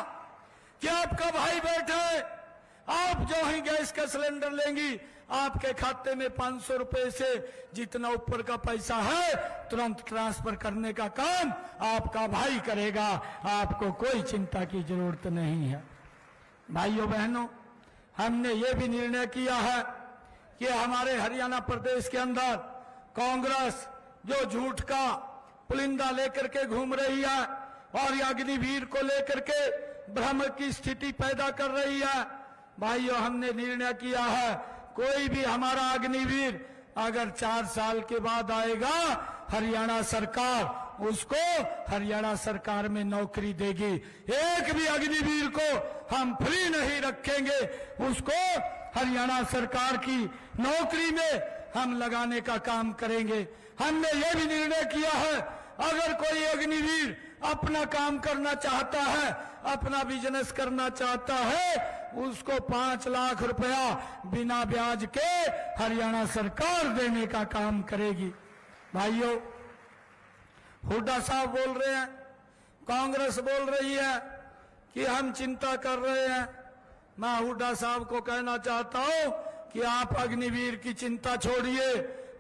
कि आपका भाई बैठा है, आप जो ही गैस का सिलेंडर लेंगी आपके खाते में 500 रुपए से जितना ऊपर का पैसा है तुरंत ट्रांसफर करने का काम आपका भाई करेगा, आपको कोई चिंता की जरूरत नहीं है। भाइयों बहनों, हमने ये भी निर्णय किया है कि हमारे हरियाणा प्रदेश के अंदर कांग्रेस जो झूठ का पुलिंदा लेकर के घूम रही है और ये अग्निवीर को लेकर के भ्रम की स्थिति पैदा कर रही है, भाइयों हमने निर्णय किया है कोई भी हमारा अग्निवीर अगर 4 साल के बाद आएगा, हरियाणा सरकार उसको हरियाणा सरकार में नौकरी देगी। एक भी अग्निवीर को हम फ्री नहीं रखेंगे, उसको हरियाणा सरकार की नौकरी में हम लगाने का काम करेंगे। हमने ये भी निर्णय किया है अगर कोई अग्निवीर अपना काम करना चाहता है, अपना बिजनेस करना चाहता है, उसको 5 लाख रुपया बिना ब्याज के हरियाणा सरकार देने का काम करेगी। भाइयों, हुड्डा साहब बोल रहे हैं, कांग्रेस बोल रही है कि हम चिंता कर रहे हैं। मैं हुड्डा साहब को कहना चाहता हूं कि आप अग्निवीर की चिंता छोड़िए,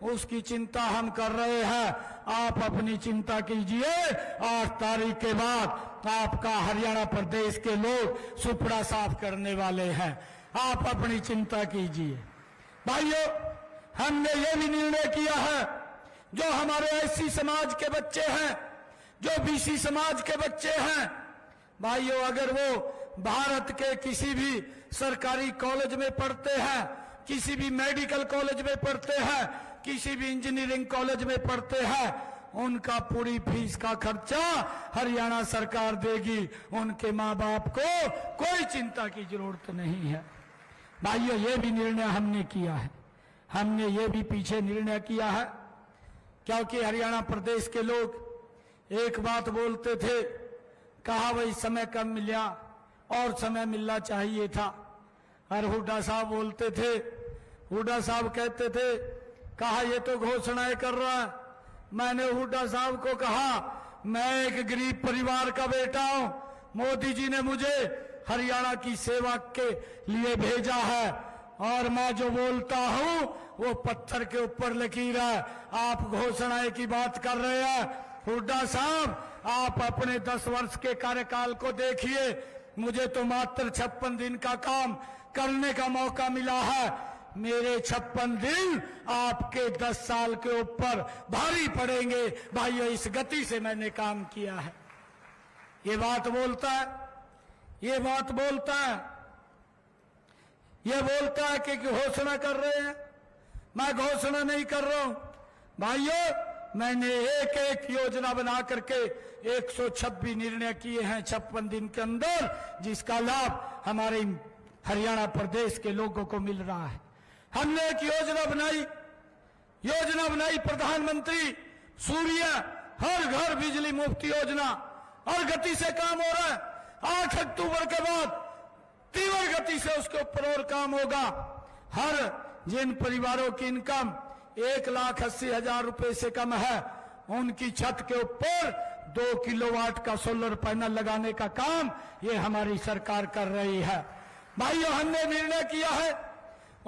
उसकी चिंता हम कर रहे हैं, आप अपनी चिंता कीजिए। 8 तारीख के बाद आपका हरियाणा प्रदेश के लोग सुपड़ा साफ करने वाले हैं, आप अपनी चिंता कीजिए। भाइयों, हमने ये भी निर्णय किया है जो हमारे एससी समाज के बच्चे हैं, जो बीसी समाज के बच्चे हैं, भाइयों, अगर वो भारत के किसी भी सरकारी कॉलेज में पढ़ते हैं, किसी भी मेडिकल कॉलेज में पढ़ते हैं, किसी भी इंजीनियरिंग कॉलेज में पढ़ते हैं, उनका पूरी फीस का खर्चा हरियाणा सरकार देगी। उनके माँ बाप को कोई चिंता की जरूरत नहीं है। भाइयों, ये भी निर्णय हमने किया है। हमने ये भी पीछे निर्णय किया है, क्योंकि हरियाणा प्रदेश के लोग एक बात बोलते थे, कहा भाई समय कम मिला और समय मिलना चाहिए था। और हुड्डा साहब बोलते थे, हुड्डा साहब कहते थे, कहा ये तो घोषणाएं कर रहा है। मैंने हुड्डा साहब को कहा, मैं एक गरीब परिवार का बेटा हूं, मोदी जी ने मुझे हरियाणा की सेवा के लिए भेजा है और मैं जो बोलता हूं वो पत्थर के ऊपर लकीर है। आप घोषणाएं की बात कर रहे हैं। हुड्डा साहब, आप अपने 10 वर्ष के कार्यकाल को देखिए। मुझे तो मात्र 56 दिन का काम करने का मौका मिला है। मेरे 56 दिन आपके 10 साल के ऊपर भारी पड़ेंगे। भाइयों, इस गति से मैंने काम किया है। ये बात बोलता है, ये बात बोलता है, ये बोलता है कि घोषणा कर रहे हैं। मैं घोषणा नहीं कर रहा हूं भाइयों, मैंने एक एक योजना बना करके 126 निर्णय किए हैं 56 दिन के अंदर, जिसका लाभ हमारे हरियाणा प्रदेश के लोगों को मिल रहा है। हमने एक योजना बनाई प्रधानमंत्री सूर्य हर घर बिजली मुफ्त योजना, और गति से काम हो रहा है। 8 अक्टूबर के बाद तीव्र गति से उसके ऊपर और काम होगा। हर जिन परिवारों की इनकम 1,80,000 रुपए से कम है, उनकी छत के ऊपर 2 किलोवाट का सोलर पैनल लगाने का काम ये हमारी सरकार कर रही है। भाइयों, हमने निर्णय किया है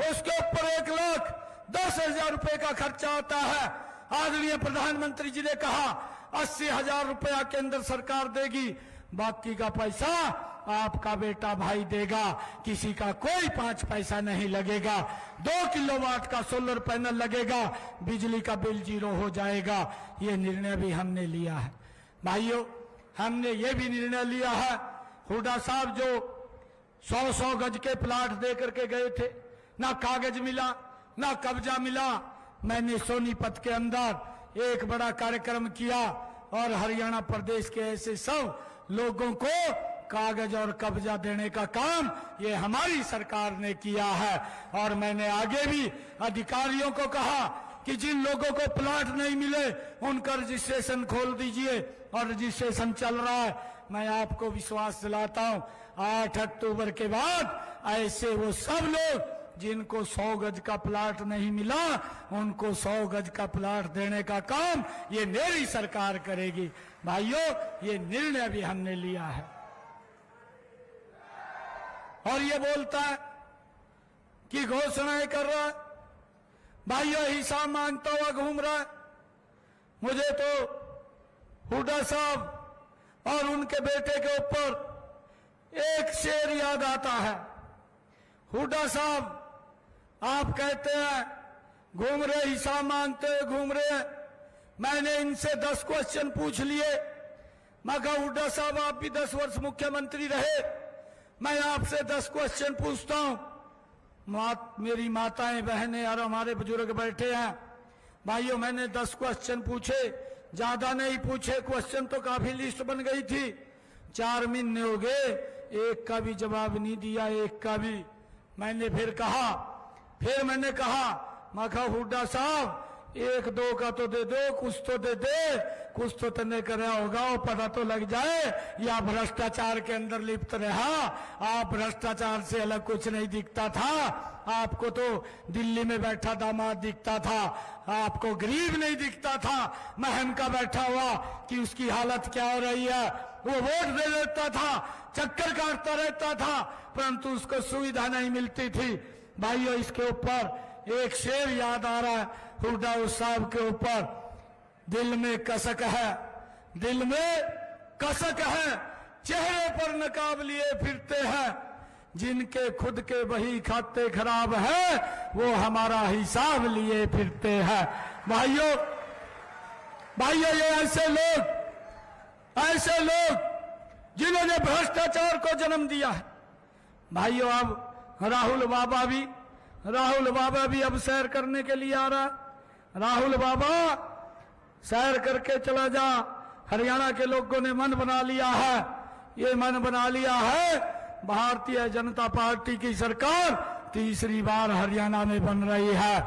उसके ऊपर 1,10,000 रुपए का खर्चा आता है। आदरणीय प्रधानमंत्री जी ने कहा 80,000 रुपया केंद्र सरकार देगी, बाकी का पैसा आपका बेटा भाई देगा। किसी का कोई 5 पैसा नहीं लगेगा। 2 किलोवाट का सोलर पैनल लगेगा, बिजली का बिल 0 हो जाएगा। ये निर्णय भी हमने लिया है। भाइयों, हमने ये भी निर्णय लिया है, हुड्डा साहब जो 100-100 गज के प्लाट दे करके गए थे, ना कागज मिला ना कब्जा मिला। मैंने सोनीपत के अंदर एक बड़ा कार्यक्रम किया और हरियाणा प्रदेश के ऐसे सब लोगों को कागज और कब्जा देने का काम ये हमारी सरकार ने किया है। और मैंने आगे भी अधिकारियों को कहा कि जिन लोगों को प्लाट नहीं मिले उनका रजिस्ट्रेशन खोल दीजिए, और रजिस्ट्रेशन चल रहा है। मैं आपको विश्वास दिलाता हूं 8 अक्टूबर के बाद ऐसे वो सब लोग जिनको 100 गज का प्लाट नहीं मिला, उनको 100 गज का प्लाट देने का काम ये मेरी सरकार करेगी। भाइयों, ये निर्णय भी हमने लिया है। और ये बोलता है कि घोषणाएं कर रहा है। भाइयों, हिसाब मांगता हुआ घूम रहा है। मुझे तो हुड्डा साहब और उनके बेटे के ऊपर एक शेर याद आता है। हुड्डा साहब, आप कहते हैं घूम रहे, हिसाब मांगते हुए घूम रहे। मैंने इनसे 10 क्वेश्चन पूछ लिए। मैं कहा, हुड्डा साहब आप भी 10 वर्ष मुख्यमंत्री रहे, मैं आपसे 10 क्वेश्चन पूछता हूं। मेरी माताएं बहनें और हमारे बुजुर्ग बैठे हैं। भाइयों, मैंने 10 क्वेश्चन पूछे, ज्यादा नहीं पूछे। क्वेश्चन तो काफी लिस्ट बन गई थी। 4 महीने हो गए, एक का भी जवाब नहीं दिया, एक का भी। मैंने फिर मैंने कहा मैं कहा हुड्डा साहब 1-2 का तो दे दो, कुछ तो दे दे, कुछ तो तने कर होगा, वो पता तो लग जाए या भ्रष्टाचार के अंदर लिप्त रहा। आप भ्रष्टाचार से अलग कुछ नहीं दिखता था। आपको तो दिल्ली में बैठा दामाद दिखता था, आपको गरीब नहीं दिखता था महम का बैठा हुआ कि उसकी हालत क्या हो रही है। वो वोट दे देता था, चक्कर काटता रहता था, परंतु उसको सुविधा नहीं मिलती थी। भाइयों, इसके ऊपर एक शेर याद आ रहा है हुड्डा साहब के ऊपर, दिल में कसक है, दिल में कसक है, चेहरे पर नकाब लिए फिरते हैं, जिनके खुद के वही खाते खराब है, वो हमारा हिसाब लिए फिरते हैं। भाइयों, ये ऐसे लोग जिन्होंने भ्रष्टाचार को जन्म दिया है। भाइयों, अब राहुल बाबा भी अब सैर करने के लिए आ रहा। राहुल बाबा सैर करके चला जा। हरियाणा के लोगों ने मन बना लिया है, ये मन बना लिया है भारतीय जनता पार्टी की सरकार तीसरी बार हरियाणा में बन रही है।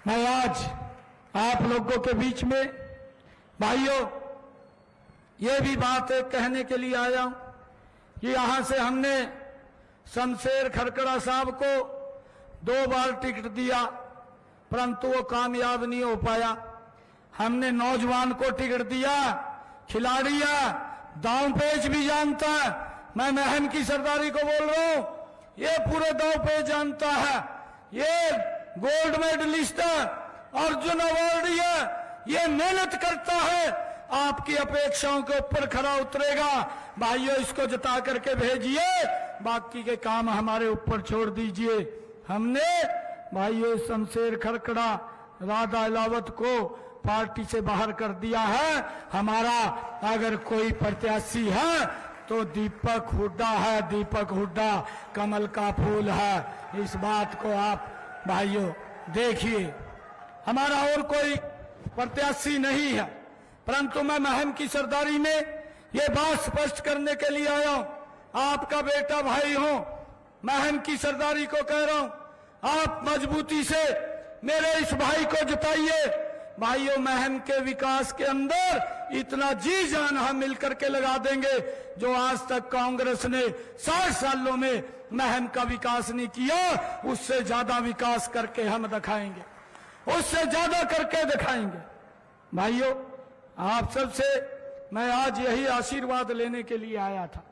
मैं आज आप लोगों के बीच में भाइयों ये भी बात कहने के लिए आया हूं कि यहां से हमने शमशेर खरकड़ा साहब को 2 बार टिकट दिया, परंतु वो कामयाब नहीं हो पाया। हमने नौजवान को टिकट दिया, खिलाड़ी है, दांव पेच भी जानता है। मैं महम की सरदारी को बोल रहा हूं, ये पूरे दांव पेच जानता है। ये गोल्ड मेडलिस्ट है, अर्जुन अवार्डी है, ये मेहनत करता है, आपकी अपेक्षाओं के ऊपर खरा उतरेगा। भाइयों, इसको जता करके भेजिए, बाकी के काम हमारे ऊपर छोड़ दीजिए। हमने भाइयों शमशेर खरकड़ा, राधा इलावत को पार्टी से बाहर कर दिया है। हमारा अगर कोई प्रत्याशी है तो दीपक हुड्डा है। दीपक हुड्डा कमल का फूल है। इस बात को आप भाइयों देखिए, हमारा और कोई प्रत्याशी नहीं है, परंतु मैं महम की सरदारी में ये बात स्पष्ट करने के लिए आया हूं। आपका बेटा भाई हूं, महम की सरदारी को कह रहा हूं, आप मजबूती से मेरे इस भाई को जिताइए। भाइयों, महम के विकास के अंदर इतना जी जान हम मिलकर के लगा देंगे जो आज तक कांग्रेस ने 60 सालों में महम का विकास नहीं किया, उससे ज्यादा विकास करके हम दिखाएंगे, उससे ज्यादा करके दिखाएंगे। भाइयों, आप सबसे मैं आज यही आशीर्वाद लेने के लिए आया था,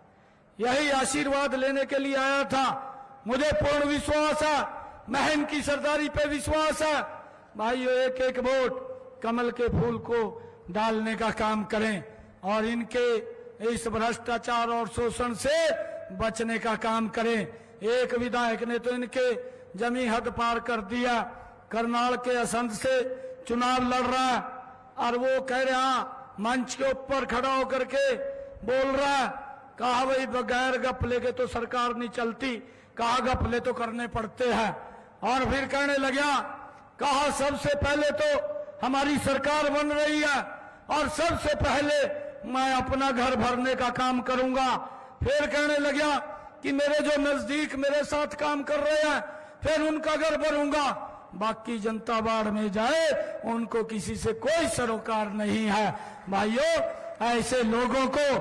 यही आशीर्वाद लेने के लिए आया था। मुझे पूर्ण विश्वास है, महम की सरदारी पे विश्वास है। भाइयों, एक एक वोट कमल के फूल को डालने का काम करें और इनके इस भ्रष्टाचार और शोषण से बचने का काम करें। एक विधायक ने तो इनके जमी हद पार कर दिया, करनाल के असंध से चुनाव लड़ रहा है और वो कह रहा मंच के ऊपर खड़ा होकर के बोल रहा है, कहा भाई बगैर गपले के तो सरकार नहीं चलती, कहा गपले तो करने पड़ते हैं। और फिर कहने लगा, कहा सबसे पहले तो हमारी सरकार बन रही है और सबसे पहले मैं अपना घर भरने का काम करूंगा। फिर कहने लगा कि मेरे जो नजदीक मेरे साथ काम कर रहे हैं फिर उनका घर भरूंगा, बाकी जनता बाढ़ में जाए, उनको किसी से कोई सरोकार नहीं है। भाइयों, ऐसे लोगों को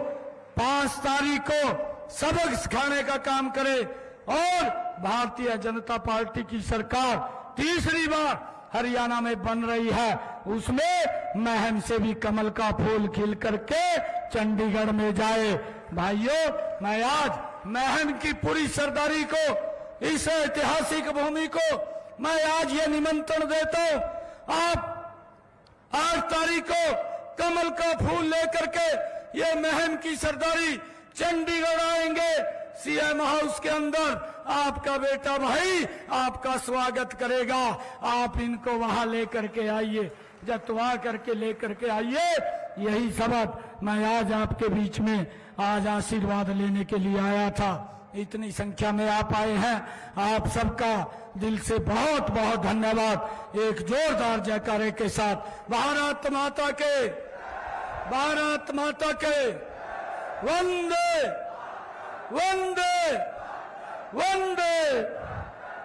5 तारीख को सबक सिखाने का काम करें और भारतीय जनता पार्टी की सरकार तीसरी बार हरियाणा में बन रही है, उसमें महम से भी कमल का फूल खिल करके चंडीगढ़ में जाए। भाइयों, मैं आज महम की पूरी सरदारी को, इस ऐतिहासिक भूमि को मैं आज ये निमंत्रण देता हूं, आप 8 तारीख को कमल का फूल लेकर के ये महम की सरदारी चंडीगढ़ आएंगे। सीएम हाउस के अंदर आपका बेटा भाई आपका स्वागत करेगा। आप इनको वहां लेकर के आइए, जतवा करके लेकर के आइए। यही सबक मैं आज आपके बीच में आज आशीर्वाद लेने के लिए आया था। इतनी संख्या में आप आए हैं, आप सबका दिल से बहुत बहुत धन्यवाद। एक जोरदार जयकारे के साथ भारत माता के, भारत माता के वंदे वंदे वंदे।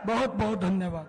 बहुत बहुत धन्यवाद।